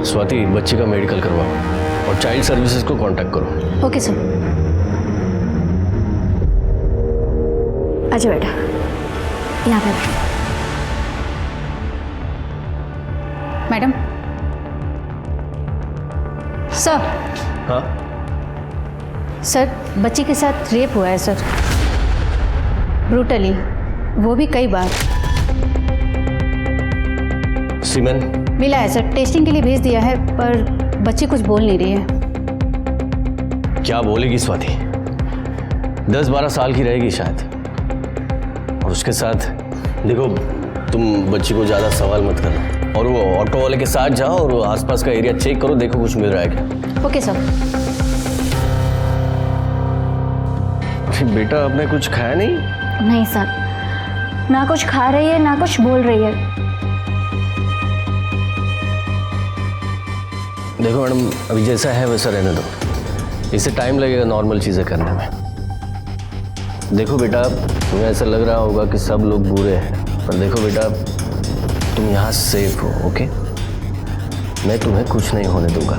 स्वाति, बच्चे का मेडिकल करवाओ और चाइल्ड सर्विसेज को कांटेक्ट करो। Okay sir. अच्छा बेटा, यहाँ पे बैठो। मैडम। सर। हाँ सर, बच्ची के साथ रेप हुआ है सर, ब्रूटली, वो भी कई बार। सीमेन मिला है सर, टेस्टिंग के लिए भेज दिया है, पर बच्ची कुछ बोल नहीं रही है। क्या बोलेगी स्वाति? 10-12 साल की रहेगी शायद। और उसके साथ देखो, तुम बच्ची को ज़्यादा सवाल मत करना और वो ऑटो वाले के साथ जाओ और आसपास का एरिया चेक करो, देखो कुछ मिल रहा है क्या। Okay sir. बेटा आपने कुछ खाया नहीं? नहीं सर, ना कुछ खा रही है ना कुछ बोल रही है। देखो मैडम, अभी जैसा है वैसा रहने दो, इससे टाइम लगेगा नॉर्मल चीज़ें करने में। देखो बेटा, तुम्हें ऐसा लग रहा होगा कि सब लोग बुरे हैं, पर देखो बेटा, तुम यहाँ सेफ हो। ओके, मैं तुम्हें कुछ नहीं होने दूंगा।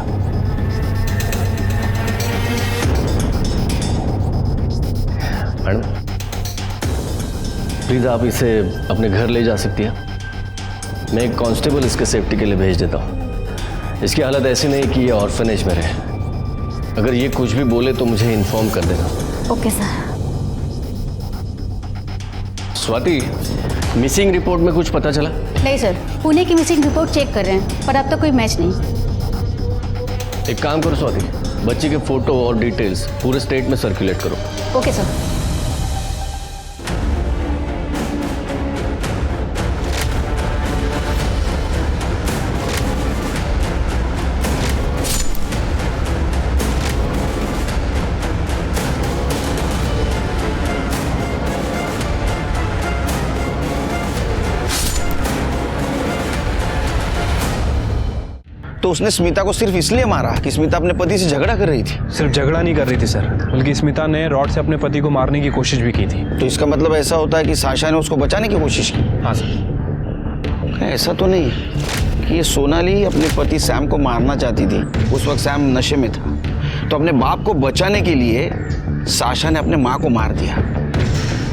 मैडम प्लीज़ आप इसे अपने घर ले जा सकती है? मैं एक कांस्टेबल इसके सेफ्टी के लिए भेज देता हूँ। इसकी हालत ऐसी नहीं कि ये ऑर्फनेज में रहे। अगर ये कुछ भी बोले तो मुझे इन्फॉर्म कर देना। Okay sir. Swati, missing report में कुछ पता चला? नहीं सर, पुणे की मिसिंग रिपोर्ट चेक कर रहे हैं, पर अब तक कोई मैच नहीं। एक काम करो स्वाति, बच्चे के फोटो और डिटेल्स पूरे स्टेट में सर्कुलेट करो। Okay sir. तो उसने स्मिता को सिर्फ इसलिए मारा कि स्मिता अपने पति से झगड़ा कर रही थी? सिर्फ झगड़ा नहीं कर रही थी सर, बल्कि स्मिता ने रॉड से अपने पति को मारने की कोशिश भी की थी। तो इसका मतलब ऐसा होता है कि साशा ने उसको बचाने की कोशिश की? हाँ सर। ऐसा तो नहीं कि ये सोनाली अपने पति सैम को मारना चाहती थी, उस वक्त सैम नशे में था, तो अपने बाप को बचाने के लिए साशा ने अपने माँ को मार दिया?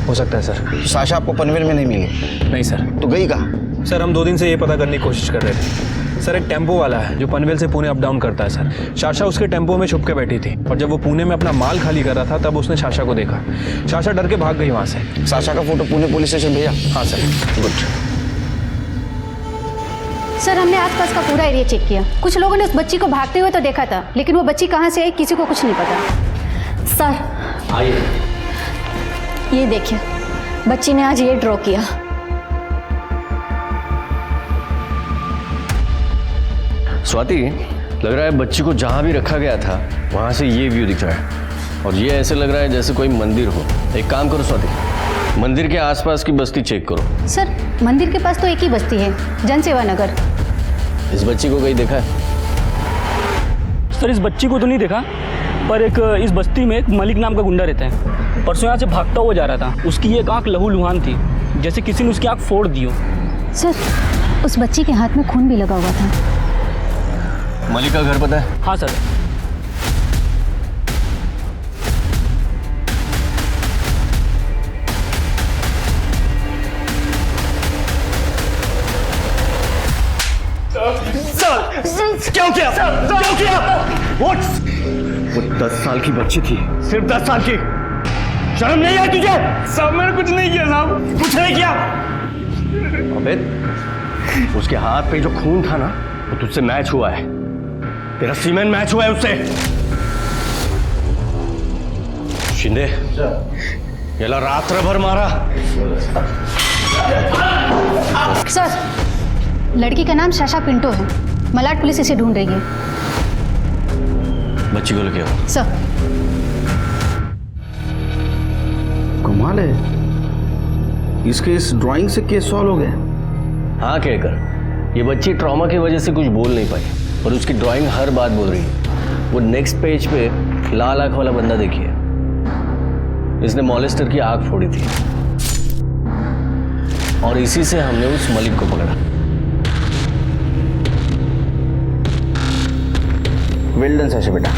हो सकता है सर। साशा आपको पनवेल में नहीं मिली? नहीं सर। तो गई कहाँ? सर हम 2 दिन से ये पता करने की कोशिश कर रहे थे सर। एक टेम्पो वाला है जो पनवेल से पुणे अप डाउन करता है सर। साशा उसके टेम्पो में छुप के बैठी थी और जब वो पुणे में अपना माल खाली कर रहा था तब उसने साशा को देखा। साशा डर के भाग गई वहाँ से। साशा का फोटो पुणे पुलिस स्टेशन भेजा? हाँ सर। गुड। सर हमने आसपास का पूरा एरिया चेक किया, कुछ लोगों ने उस बच्ची को भागते हुए तो देखा था, लेकिन वो बच्ची कहाँ से आई किसी को कुछ नहीं पता। सर आइए, ये देखिए, बच्ची ने आज ये ड्रॉ किया। स्वाति, लग रहा है बच्ची को जहाँ भी रखा गया था वहाँ से ये व्यू दिख रहा है और ये ऐसे लग रहा है जैसे कोई मंदिर हो। एक काम करो स्वाति, मंदिर के आसपास की बस्ती चेक करो। सर मंदिर के पास तो एक ही बस्ती है, जनसेवा नगर। इस बच्ची को कहीं देखा है? सर इस बच्ची को तो नहीं देखा, पर एक इस बस्ती में एक मलिक नाम का गुंडा रहता है, परसों यहाँ से भागता हुआ जा रहा था। उसकी एक आँख लहू लुहान थी, जैसे किसी ने उसकी आँख फोड़ दी हो। सर उस बच्ची के हाथ में खून भी लगा हुआ था। मलिक का घर पता है? हाँ सर। सर क्यों किया? क्यों किया? वो 10 साल की बच्ची थी। सिर्फ 10 साल की? शर्म नहीं आई तुझे? साहब मैंने कुछ नहीं किया साहब, कुछ नहीं किया। अबे उसके हाथ पे जो खून था ना वो तुझसे मैच हुआ है, तेरा सीमेन मैच हुआ है उससे। शिंदे ये ला रात्र भर मारा। सर, लड़की का नाम साशा पिंटो है। मलाड पुलिस इसे ढूंढ रही है। बच्ची को लेके आओ। सर। कमाल है, इसके इस ड्राइंग से केस सॉल्व हो गया। हाँ केड़कर, ये बच्ची ट्रॉमा की वजह से कुछ बोल नहीं पाई और उसकी ड्राइंग हर बात बोल रही है। वो नेक्स्ट पेज पे लाल आंख वाला बंदा देखिए, इसने मॉलेस्टर की आंख फोड़ी थी और इसी से हमने उस मलिक को पकड़ा। वेल डन साशा बेटा।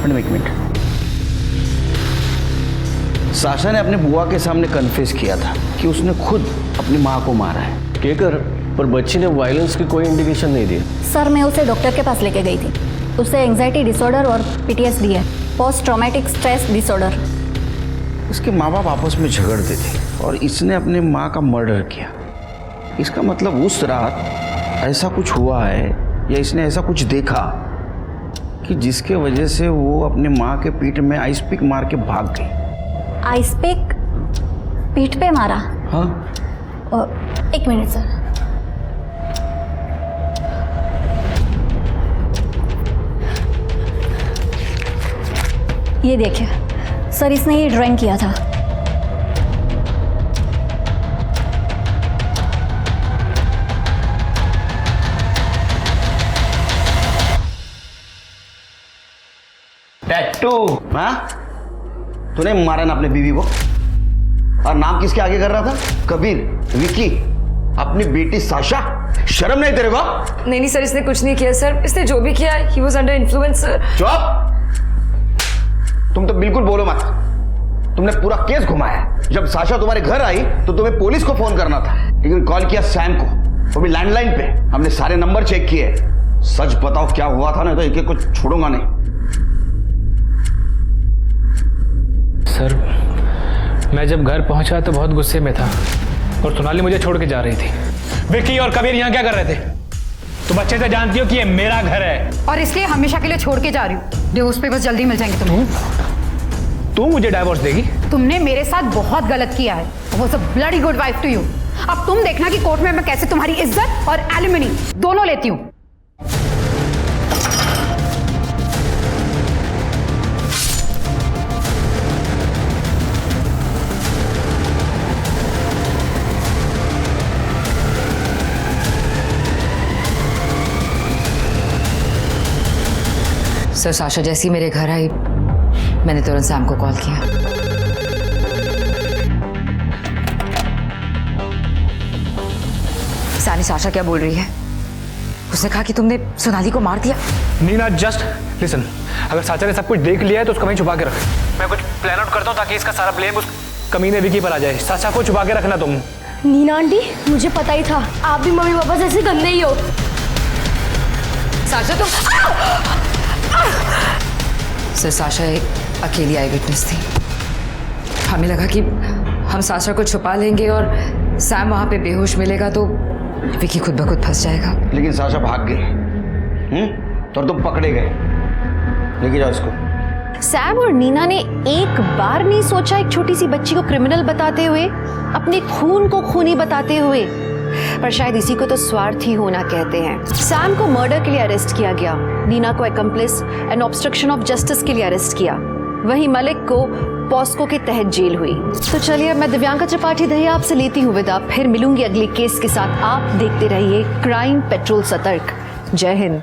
मैडम एक मिनट, साशा ने अपने बुआ के सामने कन्फेस किया था कि उसने खुद अपनी माँ को मारा है। केकर, पर बच्ची ने वायलेंस की कोई इंडिकेशन नहीं दी। सर, मैं उसे डॉक्टर के पास लेके गई थी। उसे एंजाइटी डिसऑर्डर और PTSD है, पोस्ट ट्रॉमेटिक स्ट्रेस डिसऑर्डर। इसके माँ बाप आपस में झगड़ते थे और इसने अपने माँ का मर्डर किया। इसका मतलब उस रात ऐसा कुछ हुआ है या इसने ऐसा कुछ देखा कि जिसके वजह से वो अपने माँ के पीठ में आइस पिक मार के भाग गई। आइस पिक पीठ पे मारा? हाँ। एक मिनट सर। ये देखिए सर, इसने ये ड्राइंग किया था। टैटू? हाँ, तूने मारा ना अपने बीवी को? और नाम किसके आगे कर रहा था? कबीर, विकी, अपनी बेटी साशा? शर्म नहीं तेरे को? नहीं सर, इसने कुछ नहीं किया सर। इसने जो भी किया he was under influence sir. चुप! तुम तो बिल्कुल बोलो मत। तुमने पूरा केस घुमाया। जब साशा तुम्हारे घर आई तो तुम्हें पुलिस को फोन करना था, लेकिन कॉल किया सैम को, वो भी लैंडलाइन पे। हमने सारे नंबर चेक किए। सच बताओ क्या हुआ था, नहीं तो एक कुछ छोड़ूंगा नहीं। सर, मैं जब घर पहुंचा तो बहुत गुस्से में था और सोनाली मुझे छोड़ के जा रही थी। विक्की और कबीर यहाँ क्या कर रहे थे? तुम अच्छे से जानती हो कि ये मेरा घर है और इसलिए हमेशा के लिए छोड़ के जा रही हूँ। डिवोर्स पेपर्स जल्दी मिल जाएंगे तुम्हें। तू मुझे डाइवोर्स देगी? तुमने मेरे साथ बहुत गलत किया है। Was a bloody good wife to you. अब तुम देखना कि कोर्ट में मैं कैसे तुम्हारी इज्जत और एलिमनी दोनों लेती हूँ। सर, साशा जैसी मेरे घर आई, मैंने तुरंत सैम को कॉल किया। सानी, साशा क्या बोल रही है? उसने कहा कि तुमने सोनाली को मार दिया। Neena, just listen. अगर साशा ने सब कुछ देख लिया है तो उसको वहीं छुपा के रख। मैं कुछ प्लान आउट करता हूँ ताकि इसका सारा ब्लेम उस कमीने विकी पर आ जाए। साशा को छुपा के रखना तुम। नीना आंटी, मुझे पता ही था आप भी मम्मी पापा जैसे गंदे ही हो। साशा तुम सर, साशा एक अकेली आई विटनेस थी। हमें लगा कि हम साशा को छुपा लेंगे और सैम वहां पे बेहोश मिलेगा तो विकी खुद ब खुद फंस जाएगा। लेकिन साशा भाग गई। तो तुम पकड़े गए। लेके जाओ इसको। सैम और नीना ने एक बार नहीं सोचा एक छोटी सी बच्ची को क्रिमिनल बताते हुए, अपने खून को खूनी बताते हुए। पर शायद इसी को तो स्वार्थी होना कहते हैं। सैम को मर्डर के लिए अरेस्ट किया गया, नीना को एक्म्प्लिस एंड ऑब्स्ट्रक्शन ऑफ जस्टिस के लिए अरेस्ट किया। वहीं मलिक को पॉस्को के तहत जेल हुई। तो चलिए, मैं दिव्यांका त्रिपाठी दहिया आपसे लेती हूँ विदा। फिर मिलूंगी अगले केस के साथ। आप देखते रहिए क्राइम पेट्रोल सतर्क। जय हिंद।